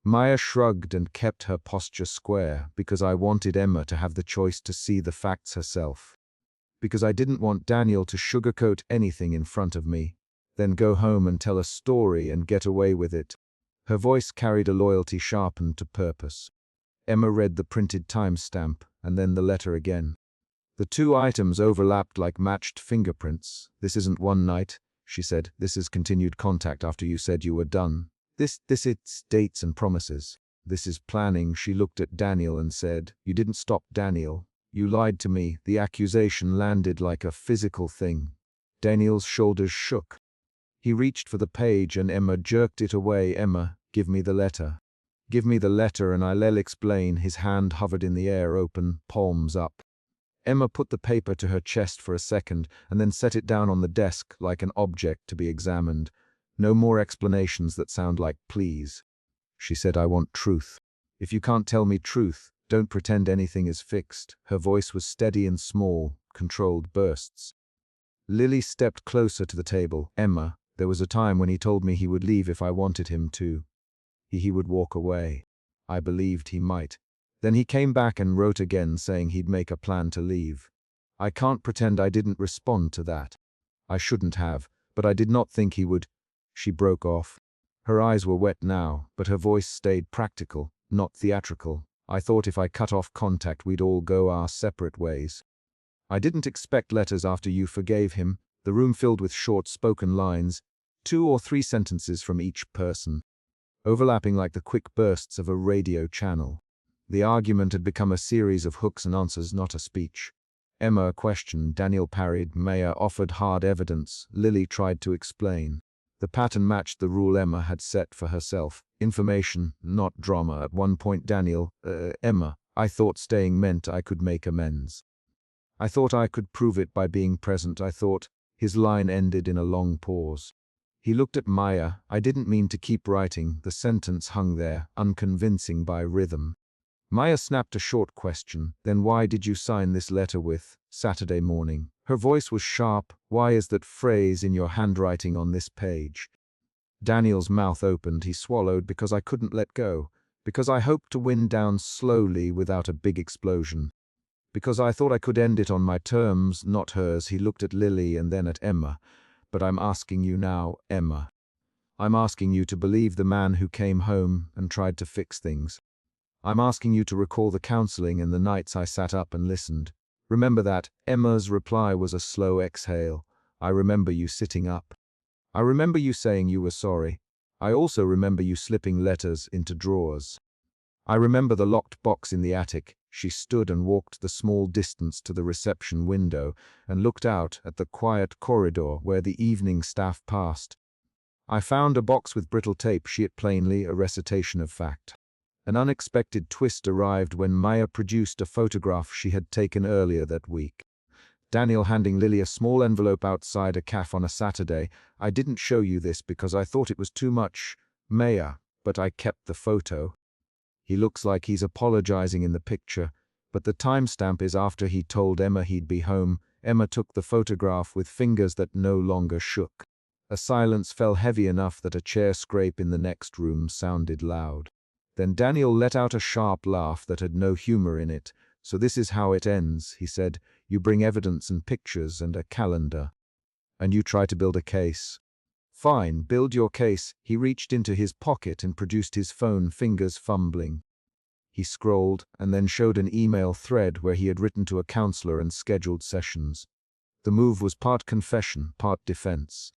Maya shrugged and kept her posture square. Because I wanted Emma to have the choice to see the facts herself. Because I didn't want Daniel to sugarcoat anything in front of me, then go home and tell a story and get away with it. Her voice carried a loyalty sharpened to purpose. Emma read the printed timestamp and then the letter again. The 2 items overlapped like matched fingerprints. This isn't one night, she said. This is continued contact after you said you were done. It's dates and promises. This is planning. She looked at Daniel and said, you didn't stop, Daniel. You lied to me. The accusation landed like a physical thing. Daniel's shoulders shook. He reached for the page and Emma jerked it away. Emma, give me the letter. Give me the letter and I'll explain. His hand hovered in the air, open, palms up. Emma put the paper to her chest for a second and then set it down on the desk like an object to be examined. No more explanations that sound like please. She said, I want truth. If you can't tell me truth, don't pretend anything is fixed. Her voice was steady and small, controlled bursts. Lily stepped closer to the table. Emma, there was a time when he told me he would leave if I wanted him to. He would walk away. I believed he might. Then he came back and wrote again saying he'd make a plan to leave. I can't pretend I didn't respond to that. I shouldn't have, but I did not think he would. She broke off. Her eyes were wet now, but her voice stayed practical, not theatrical. I thought if I cut off contact we'd all go our separate ways. I didn't expect letters after you forgave him. The room filled with short spoken lines, 2 or 3 sentences from each person, overlapping like the quick bursts of a radio channel. The argument had become a series of hooks and answers, not a speech. Emma questioned, Daniel parried, Maya offered hard evidence, Lily tried to explain. The pattern matched the rule Emma had set for herself. Information, not drama. At one point Emma, I thought staying meant I could make amends. I thought I could prove it by being present. I thought. His line ended in a long pause. He looked at Maya. I didn't mean to keep writing. The sentence hung there, unconvincing by rhythm. Maya snapped a short question. Then why did you sign this letter with Saturday morning? Her voice was sharp. Why is that phrase in your handwriting on this page? Daniel's mouth opened. He swallowed because I couldn't let go. Because I hoped to wind down slowly without a big explosion. Because I thought I could end it on my terms, not hers. He looked at Lily and then at Emma. But I'm asking you now, Emma. I'm asking you to believe the man who came home and tried to fix things. I'm asking you to recall the counseling and the nights I sat up and listened. Remember that. Emma's reply was a slow exhale. I remember you sitting up. I remember you saying you were sorry. I also remember you slipping letters into drawers. I remember the locked box in the attic. She stood and walked the small distance to the reception window and looked out at the quiet corridor where the evening staff passed. I found a box with brittle tape, she it plainly, a recitation of fact. An unexpected twist arrived when Maya produced a photograph she had taken earlier that week. Daniel handing Lily a small envelope outside a cafe on a Saturday. I didn't show you this because I thought it was too much, Maya, but I kept the photo. He looks like he's apologizing in the picture, but the timestamp is after he told Emma he'd be home. Emma took the photograph with fingers that no longer shook. A silence fell heavy enough that a chair scrape in the next room sounded loud. Then Daniel let out a sharp laugh that had no humor in it. So this is how it ends, he said. You bring evidence and pictures and a calendar. And you try to build a case. Fine, build your case. He reached into his pocket and produced his phone, fingers fumbling. He scrolled and then showed an email thread where he had written to a counselor and scheduled sessions. The move was part confession, part defense.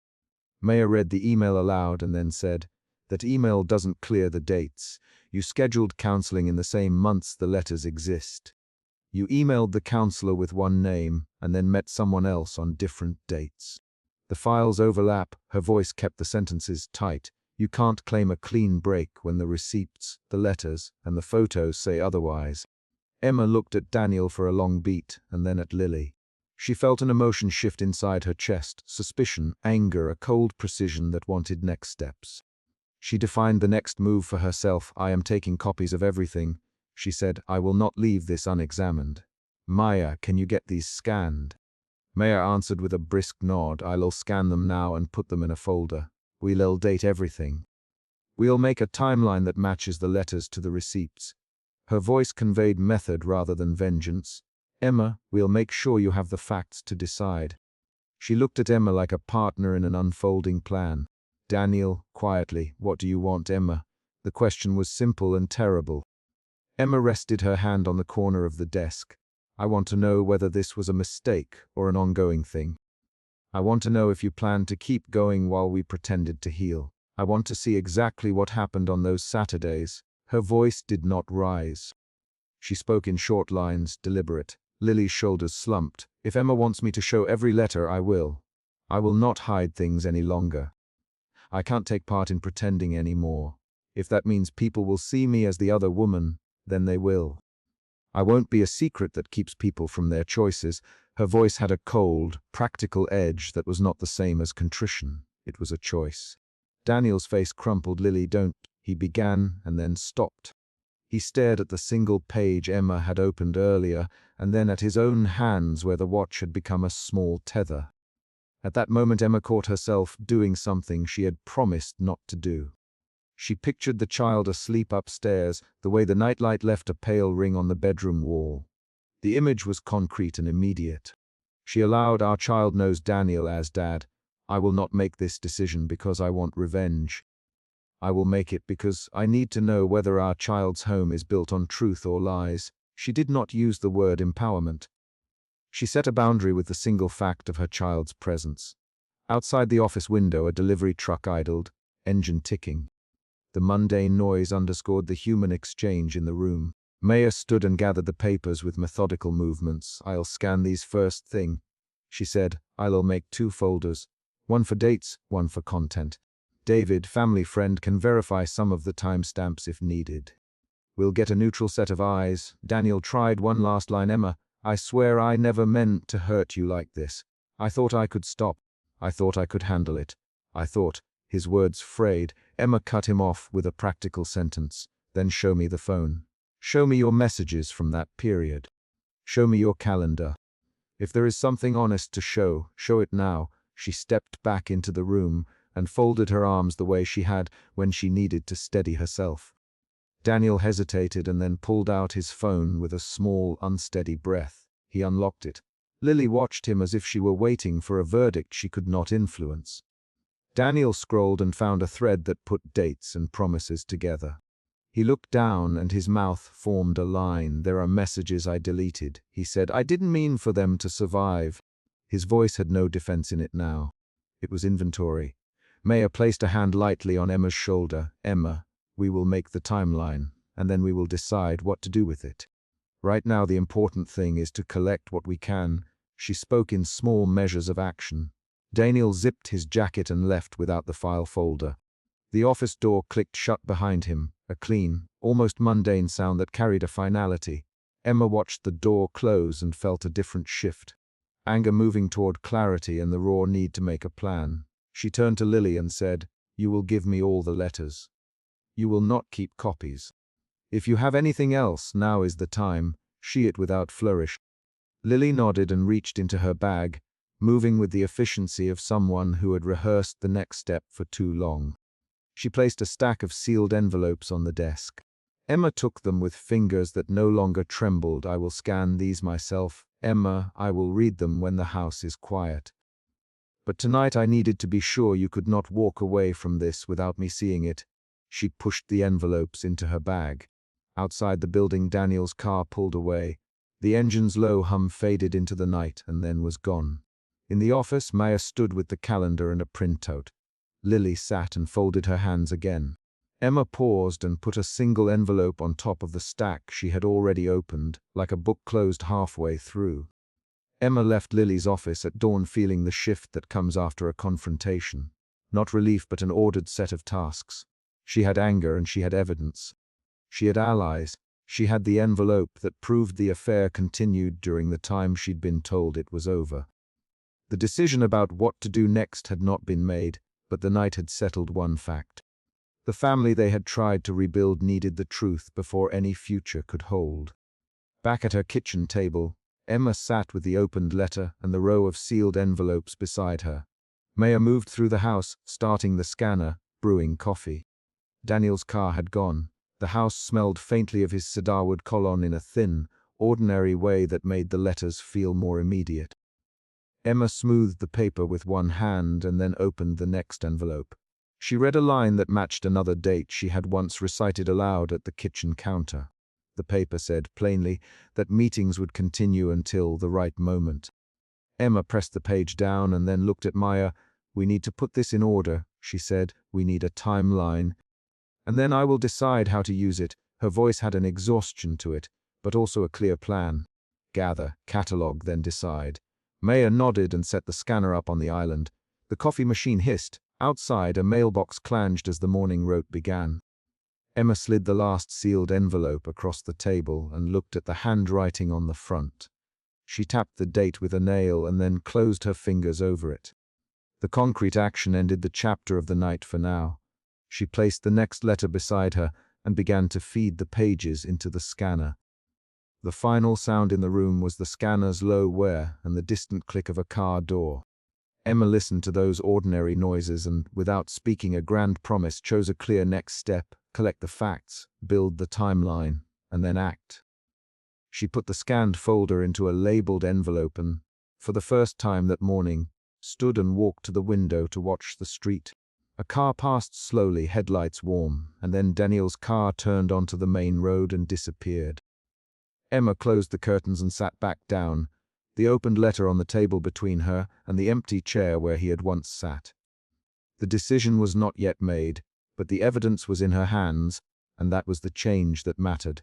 Maya read the email aloud and then said, "That email doesn't clear the dates. You scheduled counseling in the same months the letters exist. You emailed the counselor with one name and then met someone else on different dates. The files overlap." Her voice kept the sentences tight. "You can't claim a clean break when the receipts, the letters, and the photos say otherwise." Emma looked at Daniel for a long beat and then at Lily. She felt an emotion shift inside her chest, suspicion, anger, a cold precision that wanted next steps. She defined the next move for herself. "I am taking copies of everything," she said. "I will not leave this unexamined. Maya, can you get these scanned?" Maya answered with a brisk nod. "I'll scan them now and put them in a folder. We'll date everything. We'll make a timeline that matches the letters to the receipts." Her voice conveyed method rather than vengeance. "Emma, we'll make sure you have the facts to decide." She looked at Emma like a partner in an unfolding plan. Daniel, quietly, "What do you want, Emma?" The question was simple and terrible. Emma rested her hand on the corner of the desk. "I want to know whether this was a mistake or an ongoing thing. I want to know if you planned to keep going while we pretended to heal. I want to see exactly what happened on those Saturdays." Her voice did not rise. She spoke in short lines, deliberate. Lily's shoulders slumped. "If Emma wants me to show every letter, I will. I will not hide things any longer. I can't take part in pretending anymore. If that means people will see me as the other woman, then they will. I won't be a secret that keeps people from their choices." Her voice had a cold, practical edge that was not the same as contrition. It was a choice. Daniel's face crumpled. "Lily, don't," he began and then stopped. He stared at the single page Emma had opened earlier and then at his own hands where the watch had become a small tether. At that moment Emma caught herself doing something she had promised not to do. She pictured the child asleep upstairs, the way the nightlight left a pale ring on the bedroom wall. The image was concrete and immediate. She allowed "Our child knows Daniel as Dad. I will not make this decision because I want revenge. I will make it because I need to know whether our child's home is built on truth or lies." She did not use the word empowerment. She set a boundary with the single fact of her child's presence. Outside the office window, a delivery truck idled, engine ticking. The mundane noise underscored the human exchange in the room. Maya stood and gathered the papers with methodical movements. "I'll scan these first thing," she said. "I'll make 2 folders. One for dates, one for content. David, family friend, can verify some of the timestamps if needed. We'll get a neutral set of eyes." Daniel tried one last line. "Emma, I swear I never meant to hurt you like this. I thought I could stop. I thought I could handle it. I thought—" His words frayed. Emma cut him off with a practical sentence. "Then show me the phone. Show me your messages from that period. Show me your calendar. If there is something honest to show, show it now." She stepped back into the room and folded her arms the way she had when she needed to steady herself. Daniel hesitated and then pulled out his phone with a small, unsteady breath. He unlocked it. Lily watched him as if she were waiting for a verdict she could not influence. Daniel scrolled and found a thread that put dates and promises together. He looked down and his mouth formed a line. "There are messages I deleted," he said. "I didn't mean for them to survive." His voice had no defense in it now. It was inventory. Maya placed a hand lightly on Emma's shoulder. "Emma, we will make the timeline, and then we will decide what to do with it. Right now the important thing is to collect what we can." She spoke in small measures of action. Daniel zipped his jacket and left without the file folder. The office door clicked shut behind him, a clean, almost mundane sound that carried a finality. Emma watched the door close and felt a different shift. Anger moving toward clarity and the raw need to make a plan. She turned to Lily and said, "You will give me all the letters. You will not keep copies. If you have anything else, now is the time." She it without flourish. Lily nodded and reached into her bag, moving with the efficiency of someone who had rehearsed the next step for too long. She placed a stack of sealed envelopes on the desk. Emma took them with fingers that no longer trembled. "I will scan these myself. Emma, I will read them when the house is quiet. But tonight I needed to be sure you could not walk away from this without me seeing it." She pushed the envelopes into her bag. Outside the building, Daniel's car pulled away. The engine's low hum faded into the night and then was gone. In the office, Maya stood with the calendar and a printout. Lily sat and folded her hands again. Emma paused and put a single envelope on top of the stack she had already opened, like a book closed halfway through. Emma left Lily's office at dawn feeling the shift that comes after a confrontation. Not relief, but an ordered set of tasks. She had anger and she had evidence. She had allies. She had the envelope that proved the affair continued during the time she'd been told it was over. The decision about what to do next had not been made, but the night had settled one fact. The family they had tried to rebuild needed the truth before any future could hold. Back at her kitchen table, Emma sat with the opened letter and the row of sealed envelopes beside her. Maya moved through the house, starting the scanner, brewing coffee. Daniel's car had gone. The house smelled faintly of his cedarwood cologne in a thin, ordinary way that made the letters feel more immediate. Emma smoothed the paper with one hand and then opened the next envelope. She read a line that matched another date she had once recited aloud at the kitchen counter. The paper said plainly that meetings would continue until the right moment. Emma pressed the page down and then looked at Maya. "We need to put this in order," she said. "We need a timeline. And then I will decide how to use it." Her voice had an exhaustion to it, but also a clear plan. "Gather, catalog, then decide." Maya nodded and set the scanner up on the island. The coffee machine hissed. Outside, a mailbox clanged as the morning route began. Emma slid the last sealed envelope across the table and looked at the handwriting on the front. She tapped the date with a nail and then closed her fingers over it. The concrete action ended the chapter of the night for now. She placed the next letter beside her and began to feed the pages into the scanner. The final sound in the room was the scanner's low whir and the distant click of a car door. Emma listened to those ordinary noises and, without speaking a grand promise, chose a clear next step: collect the facts, build the timeline, and then act. She put the scanned folder into a labeled envelope and, for the first time that morning, stood and walked to the window to watch the street. A car passed slowly, headlights warm, and then Daniel's car turned onto the main road and disappeared. Emma closed the curtains and sat back down, the opened letter on the table between her and the empty chair where he had once sat. The decision was not yet made, but the evidence was in her hands, and that was the change that mattered.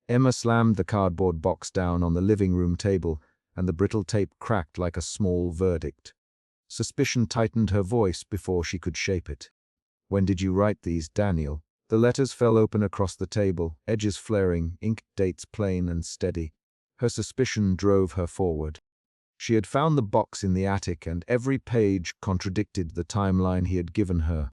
Emma slammed the cardboard box down on the living room table, and the brittle tape cracked like a small verdict. Suspicion tightened her voice before she could shape it. "When did you write these, Daniel?" The letters fell open across the table, edges flaring, ink dates plain and steady. Her suspicion drove her forward. She had found the box in the attic, and every page contradicted the timeline he had given her.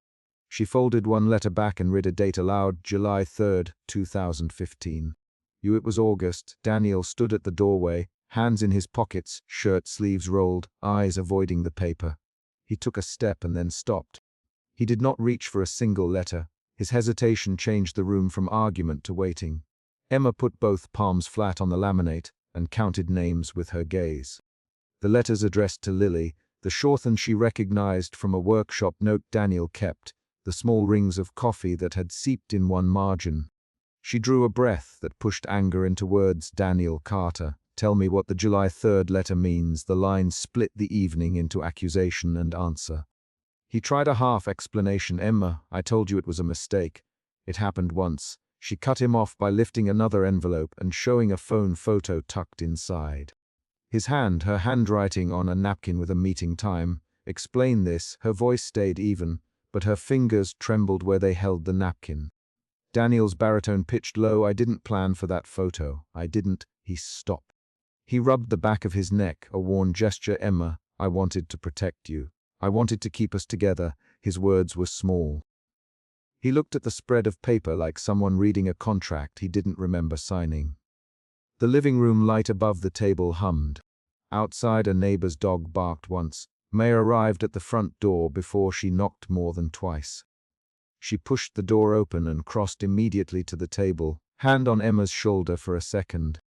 She folded one letter back and read a date aloud: July 3rd, 2015. It was August. Daniel stood at the doorway, hands in his pockets, shirt sleeves rolled, eyes avoiding the paper. He took a step and then stopped. He did not reach for a single letter. His hesitation changed the room from argument to waiting. Emma put both palms flat on the laminate and counted names with her gaze. The letters addressed to Lily, the shorthand she recognized from a workshop note Daniel kept, the small rings of coffee that had seeped in one margin. She drew a breath that pushed anger into words. Daniel Carter, tell me what the July 3rd letter means. The line split the evening into accusation and answer. He tried a half explanation. Emma, I told you it was a mistake. It happened once. She cut him off by lifting another envelope and showing a phone photo tucked inside. His hand, her handwriting on a napkin with a meeting time. Explain this. Her voice stayed even, but her fingers trembled where they held the napkin. Daniel's baritone pitched low. I didn't plan for that photo. I didn't. He stopped. He rubbed the back of his neck, a worn gesture. Emma, I wanted to protect you. I wanted to keep us together. His words were small. He looked at the spread of paper like someone reading a contract he didn't remember signing. The living room light above the table hummed. Outside, a neighbor's dog barked once. May arrived at the front door before she knocked more than twice. She pushed the door open and crossed immediately to the table, hand on Emma's shoulder for a second.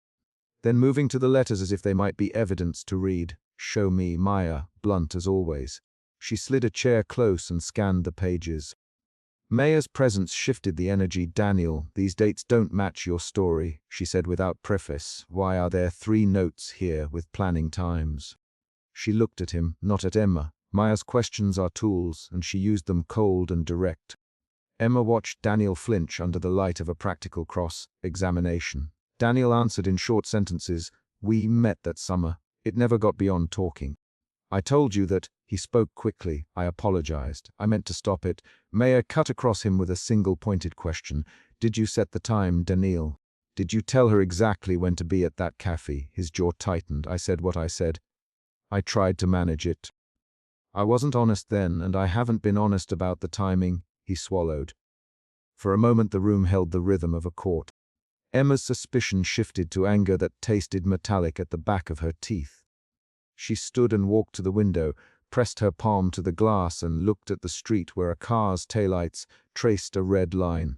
Then moving to the letters as if they might be evidence to read, show me, Maya, blunt as always. She slid a chair close and scanned the pages. Maya's presence shifted the energy. Daniel, these dates don't match your story, she said without preface. Why are there 3 notes here with planning times? She looked at him, not at Emma. Maya's questions are tools, and she used them cold and direct. Emma watched Daniel flinch under the light of a practical cross-examination. Daniel answered in short sentences. We met that summer. It never got beyond talking. I told you that. He spoke quickly. I apologized. I meant to stop it. Maya cut across him with a single pointed question. Did you set the time, Daniel? Did you tell her exactly when to be at that cafe? His jaw tightened. I said what I said. I tried to manage it. I wasn't honest then, and I haven't been honest about the timing. He swallowed. For a moment the room held the rhythm of a court. Emma's suspicion shifted to anger that tasted metallic at the back of her teeth. She stood and walked to the window, pressed her palm to the glass and looked at the street where a car's taillights traced a red line.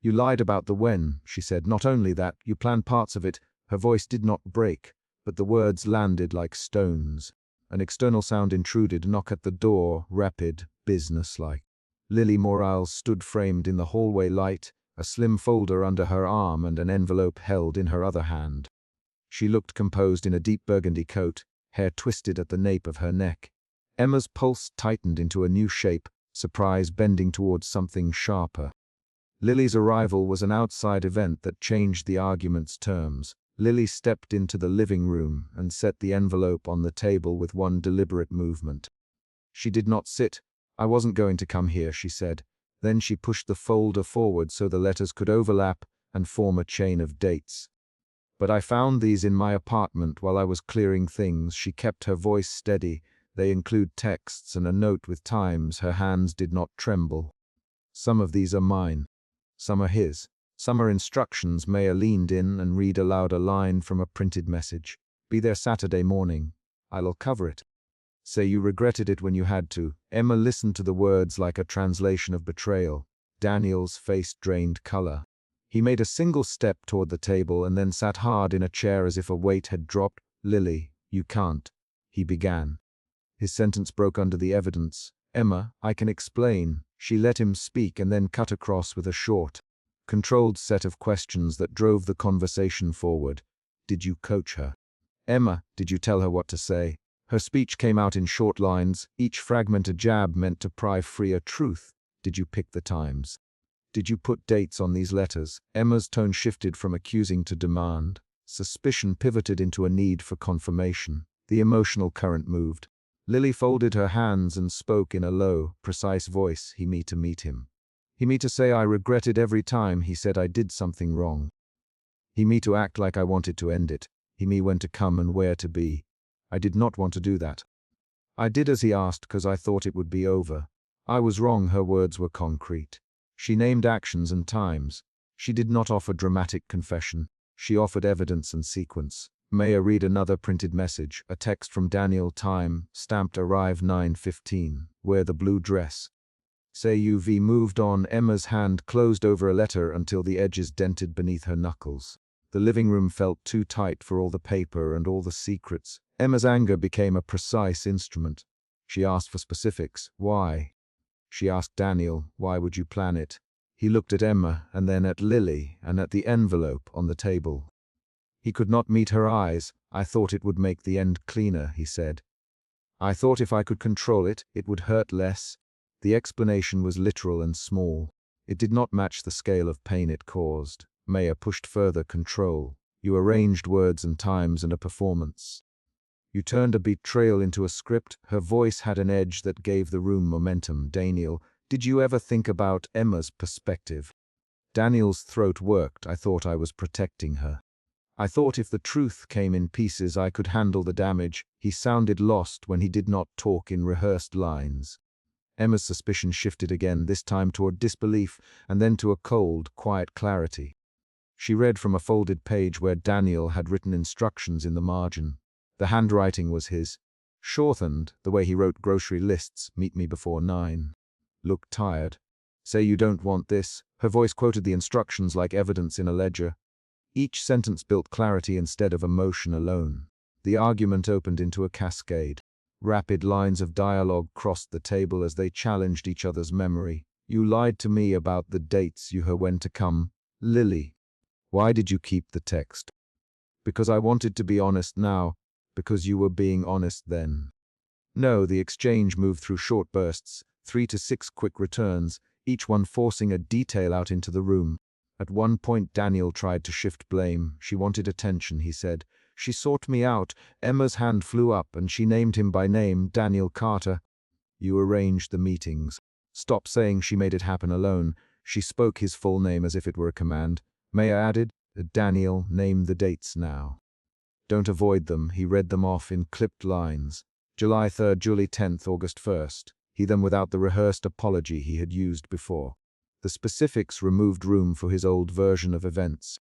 You lied about the when, she said. Not only that, you planned parts of it. Her voice did not break, but the words landed like stones. An external sound intruded, knock at the door, rapid, businesslike. Lily Morales stood framed in the hallway light, a slim folder under her arm and an envelope held in her other hand. She looked composed in a deep burgundy coat, hair twisted at the nape of her neck. Emma's pulse tightened into a new shape, surprise bending towards something sharper. Lily's arrival was an outside event that changed the argument's terms. Lily stepped into the living room and set the envelope on the table with one deliberate movement. She did not sit. I wasn't going to come here, she said. Then she pushed the folder forward so the letters could overlap and form a chain of dates. But I found these in my apartment while I was clearing things. She kept her voice steady. They include texts and a note with times. Her hands did not tremble. Some of these are mine. Some are his. Some are instructions. Maya leaned in and read aloud a line from a printed message. Be there Saturday morning. I'll cover it. Say you regretted it when you had to. Emma listened to the words like a translation of betrayal. Daniel's face drained color. He made a single step toward the table and then sat hard in a chair as if a weight had dropped. Lily, you can't. He began. His sentence broke under the evidence. Emma, I can explain. She let him speak and then cut across with a short, controlled set of questions that drove the conversation forward. Did you coach her? Emma, did you tell her what to say? Her speech came out in short lines, each fragment a jab meant to pry free a truth. Did you pick the times? Did you put dates on these letters? Emma's tone shifted from accusing to demand. Suspicion pivoted into a need for confirmation. The emotional current moved. Lily folded her hands and spoke in a low, precise voice. He me to meet him. He me to say I regretted every time he said I did something wrong. He me to act like I wanted to end it. He me when to come and where to be. I did not want to do that. I did as he asked because I thought it would be over. I was wrong. Her words were concrete. She named actions and times. She did not offer dramatic confession. She offered evidence and sequence. Maya read another printed message, a text from Daniel. Time, stamped arrive 9:15. Wear the blue dress. Say moved on. Emma's hand closed over a letter until the edges dented beneath her knuckles. The living room felt too tight for all the paper and all the secrets. Emma's anger became a precise instrument. She asked for specifics. Why? She asked Daniel, why would you plan it? He looked at Emma and then at Lily and at the envelope on the table. He could not meet her eyes. I thought it would make the end cleaner, he said. I thought if I could control it, it would hurt less. The explanation was literal and small. It did not match the scale of pain it caused. Maya pushed further. Control. You arranged words and times and a performance. You turned a betrayal into a script. Her voice had an edge that gave the room momentum. Daniel, did you ever think about Emma's perspective? Daniel's throat worked. I thought I was protecting her. I thought if the truth came in pieces I could handle the damage. He sounded lost when he did not talk in rehearsed lines. Emma's suspicion shifted again, this time toward disbelief, and then to a cold, quiet clarity. She read from a folded page where Daniel had written instructions in the margin. The handwriting was his. Shortened, the way he wrote grocery lists, meet me before 9. Look tired. Say you don't want this. Her voice quoted the instructions like evidence in a ledger. Each sentence built clarity instead of emotion alone. The argument opened into a cascade. Rapid lines of dialogue crossed the table as they challenged each other's memory. You lied to me about the dates you heard when to come. Lily. Why did you keep the text? Because I wanted to be honest now. Because you were being honest then. No, the exchange moved through short bursts, 3 to 6 quick returns, each one forcing a detail out into the room. At one point Daniel tried to shift blame. She wanted attention, he said. She sought me out. Emma's hand flew up and she named him by name, Daniel Carter. You arranged the meetings. Stop saying she made it happen alone. She spoke his full name as if it were a command. Maya added, Daniel, name the dates now. Don't avoid them. He read them off in clipped lines. July 3rd, July 10th, August 1st. He them without the rehearsed apology he had used before. The specifics removed room for his old version of events.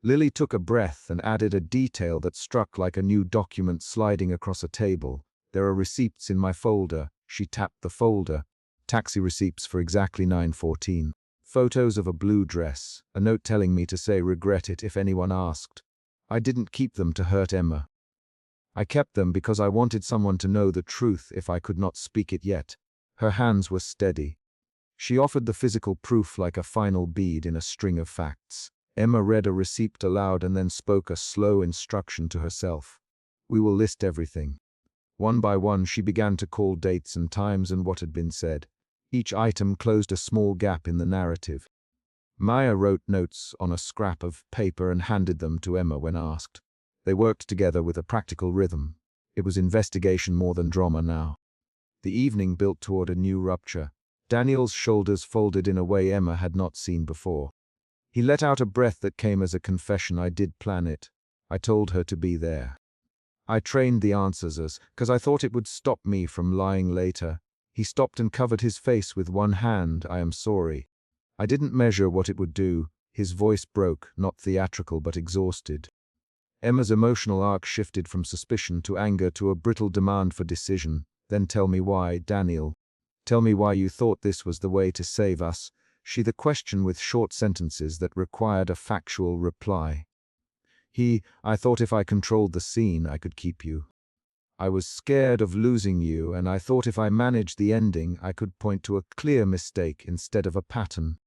Lily took a breath and added a detail that struck like a new document sliding across a table. There are receipts in my folder. She tapped the folder. Taxi receipts for exactly 9:14. Photos of a blue dress. A note telling me to say regret it if anyone asked. I didn't keep them to hurt Emma. I kept them because I wanted someone to know the truth if I could not speak it yet. Her hands were steady. She offered the physical proof like a final bead in a string of facts. Emma read a receipt aloud and then spoke a slow instruction to herself. We will list everything. One by one she began to call dates and times and what had been said. Each item closed a small gap in the narrative. Maya wrote notes on a scrap of paper and handed them to Emma when asked. They worked together with a practical rhythm. It was investigation more than drama now. The evening built toward a new rupture. Daniel's shoulders folded in a way Emma had not seen before. He let out a breath that came as a confession. I did plan it. I told her to be there. I trained the answers because I thought it would stop me from lying later. He stopped and covered his face with one hand. I am sorry. I didn't measure what it would do. His voice broke, not theatrical but exhausted. Emma's emotional arc shifted from suspicion to anger to a brittle demand for decision. Then tell me why, Daniel. Tell me why you thought this was the way to save us. She the question with short sentences that required a factual reply. I thought if I controlled the scene, I could keep you. I was scared of losing you, and I thought if I managed the ending, I could point to a clear mistake instead of a pattern.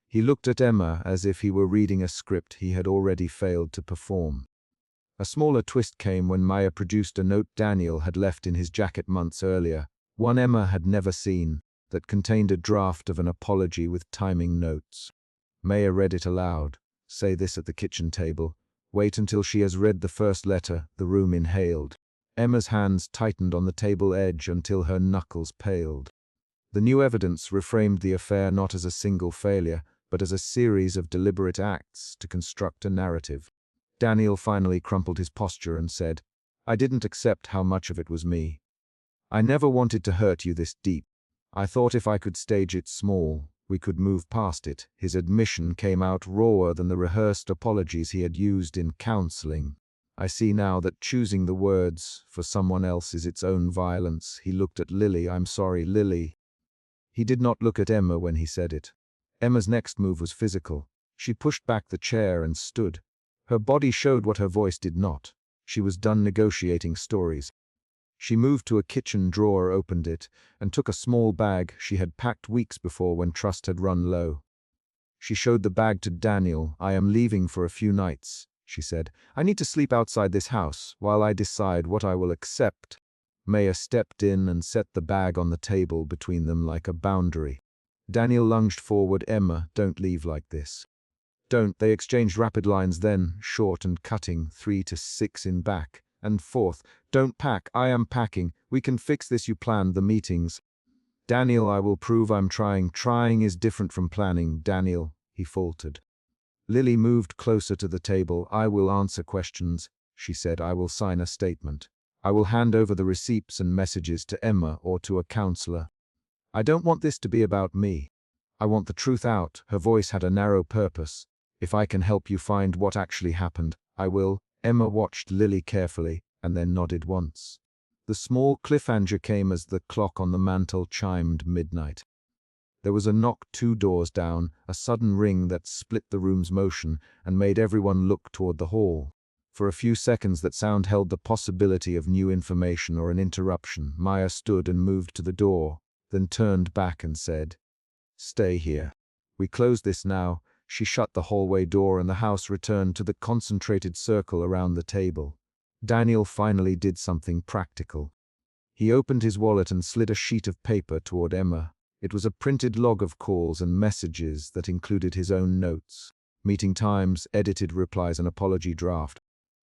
He looked at Emma as if he were reading a script he had already failed to perform. A smaller twist came when Maya produced a note Daniel had left in his jacket months earlier, one Emma had never seen, that contained a draft of an apology with timing notes. Maya read it aloud. Say this at the kitchen table. Wait until she has read the first letter. The room inhaled. Emma's hands tightened on the table edge until her knuckles paled. The new evidence reframed the affair not as a single failure, but as a series of deliberate acts to construct a narrative. Daniel finally crumpled his posture and said, I didn't accept how much of it was me. I never wanted to hurt you this deep. I thought if I could stage it small, we could move past it. His admission came out rawer than the rehearsed apologies he had used in counseling. I see now that choosing the words for someone else is its own violence. He looked at Lily. I'm sorry, Lily. He did not look at Emma when he said it. Emma's next move was physical. She pushed back the chair and stood. Her body showed what her voice did not. She was done negotiating stories. She moved to a kitchen drawer, opened it, and took a small bag she had packed weeks before when trust had run low. She showed the bag to Daniel. "I am leaving for a few nights," she said. "I need to sleep outside this house while I decide what I will accept." Maya stepped in and set the bag on the table between them like a boundary. Daniel lunged forward. "Emma, don't leave like this." "Don't." They exchanged rapid lines, then, short and cutting, 3 to 6 in back and forth. "Don't pack." "I am packing. We can fix this. You planned the meetings." "Daniel, I will prove I'm trying." "Trying is different from planning, Daniel," he faltered. Lily moved closer to the table. "I will answer questions," she said. "I will sign a statement. I will hand over the receipts and messages to Emma or to a counselor. I don't want this to be about me. I want the truth out." Her voice had a narrow purpose. "If I can help you find what actually happened, I will." Emma watched Lily carefully and then nodded once. The small cliffhanger came as the clock on the mantel chimed midnight. There was a knock 2 doors down, a sudden ring that split the room's motion and made everyone look toward the hall. For a few seconds that sound held the possibility of new information or an interruption. Maya stood and moved to the door, then turned back and said, "Stay here. We close this now." She shut the hallway door and the house returned to the concentrated circle around the table. Daniel finally did something practical. He opened his wallet and slid a sheet of paper toward Emma. It was a printed log of calls and messages that included his own notes, meeting times, edited replies, and apology draft.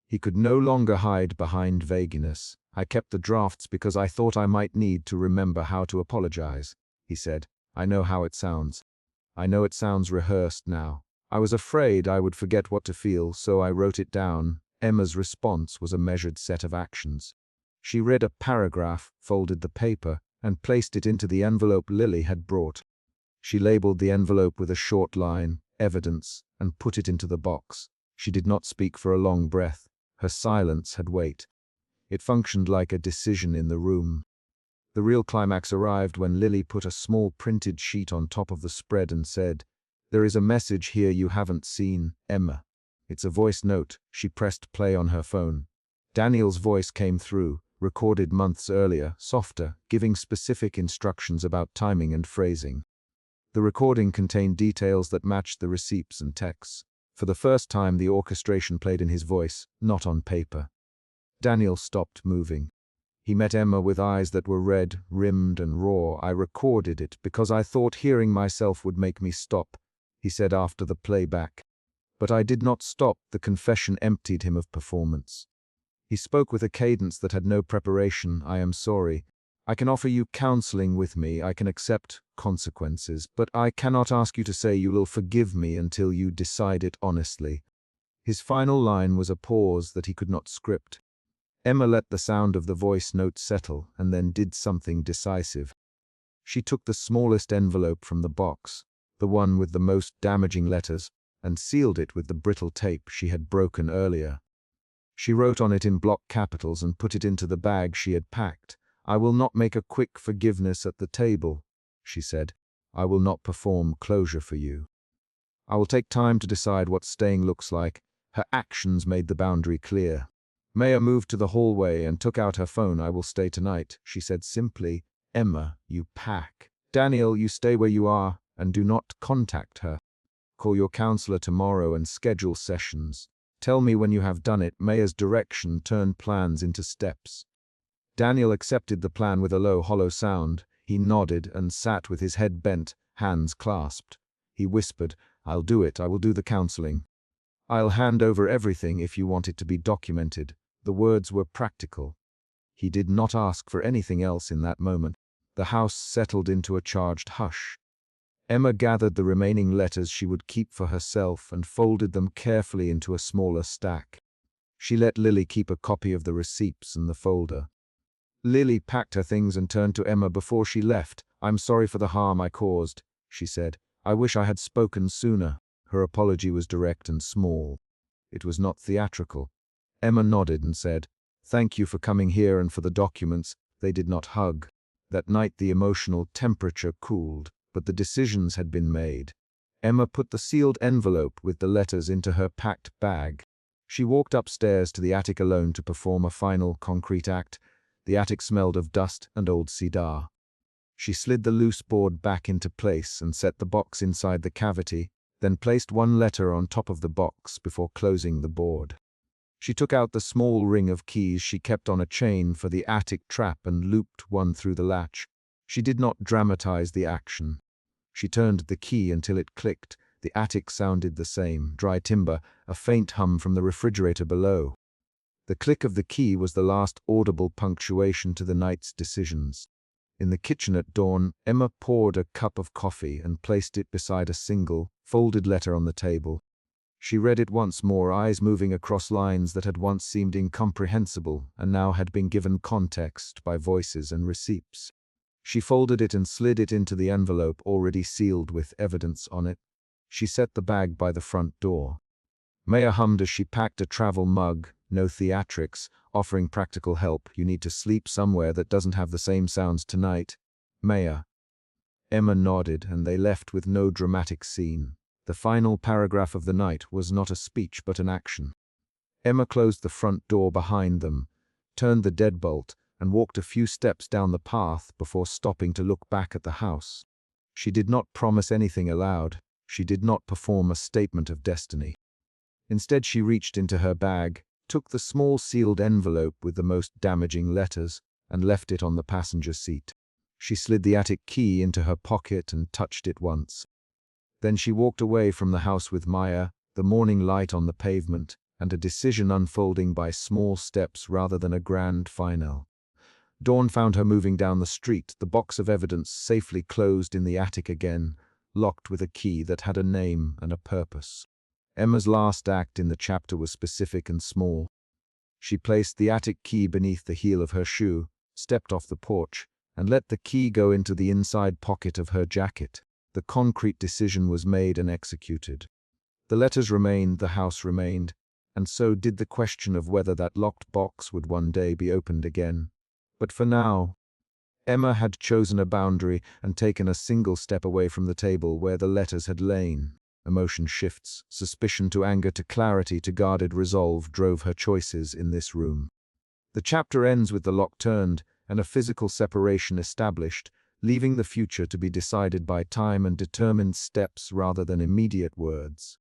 He could no longer hide behind vagueness. "I kept the drafts because I thought I might need to remember how to apologize," he said. "I know how it sounds. I know it sounds rehearsed now. I was afraid I would forget what to feel, so I wrote it down." Emma's response was a measured set of actions. She read a paragraph, folded the paper, and placed it into the envelope Lily had brought. She labeled the envelope with a short line, "Evidence," and put it into the box. She did not speak for a long breath. Her silence had weight. It functioned like a decision in the room. The real climax arrived when Lily put a small printed sheet on top of the spread and said, "There is a message here you haven't seen, Emma. It's a voice note." She pressed play on her phone. Daniel's voice came through, recorded months earlier, softer, giving specific instructions about timing and phrasing. The recording contained details that matched the receipts and texts. For the first time, the orchestration played in his voice, not on paper. Daniel stopped moving. He met Emma with eyes that were red, rimmed, and raw. "I recorded it because I thought hearing myself would make me stop," he said after the playback. But I did not stop. The confession emptied him of performance. He spoke with a cadence that had no preparation. "I am sorry. I can offer you counseling with me. I can accept consequences. But I cannot ask you to say you will forgive me until you decide it honestly." His final line was a pause that he could not script. Emma let the sound of the voice note settle and then did something decisive. She took the smallest envelope from the box, the one with the most damaging letters, and sealed it with the brittle tape she had broken earlier. She wrote on it in block capitals and put it into the bag she had packed. "I will not make a quick forgiveness at the table," she said. "I will not perform closure for you. I will take time to decide what staying looks like." Her actions made the boundary clear. Maya moved to the hallway and took out her phone. "I will stay tonight," she said simply. "Emma, you pack. Daniel, you stay where you are and do not contact her. Call your counselor tomorrow and schedule sessions. Tell me when you have done it." Maya's direction turned plans into steps. Daniel accepted the plan with a low, hollow sound. He nodded and sat with his head bent, hands clasped. He whispered, "I'll do it. I will do the counseling. I'll hand over everything if you want it to be documented." The words were practical. He did not ask for anything else in that moment. The house settled into a charged hush. Emma gathered the remaining letters she would keep for herself and folded them carefully into a smaller stack. She let Lily keep a copy of the receipts and the folder. Lily packed her things and turned to Emma before she left. "I'm sorry for the harm I caused," she said. "I wish I had spoken sooner." Her apology was direct and small. It was not theatrical. Emma nodded and said, "Thank you for coming here and for the documents." They did not hug. That night the emotional temperature cooled, but the decisions had been made. Emma put the sealed envelope with the letters into her packed bag. She walked upstairs to the attic alone to perform a final concrete act. The attic smelled of dust and old cedar. She slid the loose board back into place and set the box inside the cavity, then placed one letter on top of the box before closing the board. She took out the small ring of keys she kept on a chain for the attic trap and looped one through the latch. She did not dramatize the action. She turned the key until it clicked. The attic sounded the same, dry timber, a faint hum from the refrigerator below. The click of the key was the last audible punctuation to the night's decisions. In the kitchen at dawn, Emma poured a cup of coffee and placed it beside a single, folded letter on the table. She read it once more, eyes moving across lines that had once seemed incomprehensible and now had been given context by voices and receipts. She folded it and slid it into the envelope already sealed with evidence on it. She set the bag by the front door. Maya hummed as she packed a travel mug, no theatrics, offering practical help. You need to sleep somewhere that doesn't have the same sounds tonight. Maya. Emma nodded, and they left with no dramatic scene. The final paragraph of the night was not a speech but an action. Emma closed the front door behind them, turned the deadbolt, and walked a few steps down the path before stopping to look back at the house. She did not promise anything aloud. She did not perform a statement of destiny. Instead, she reached into her bag, took the small sealed envelope with the most damaging letters, and left it on the passenger seat. She slid the attic key into her pocket and touched it once. Then she walked away from the house with Maya, the morning light on the pavement, and a decision unfolding by small steps rather than a grand finale. Dawn found her moving down the street, the box of evidence safely closed in the attic again, locked with a key that had a name and a purpose. Emma's last act in the chapter was specific and small. She placed the attic key beneath the heel of her shoe, stepped off the porch, and let the key go into the inside pocket of her jacket. The concrete decision was made and executed. The letters remained, the house remained, and so did the question of whether that locked box would one day be opened again. But for now, Emma had chosen a boundary and taken a single step away from the table where the letters had lain. Emotion shifts, suspicion to anger to clarity to guarded resolve drove her choices in this room. The chapter ends with the lock turned and a physical separation established, leaving the future to be decided by time and determined steps rather than immediate words.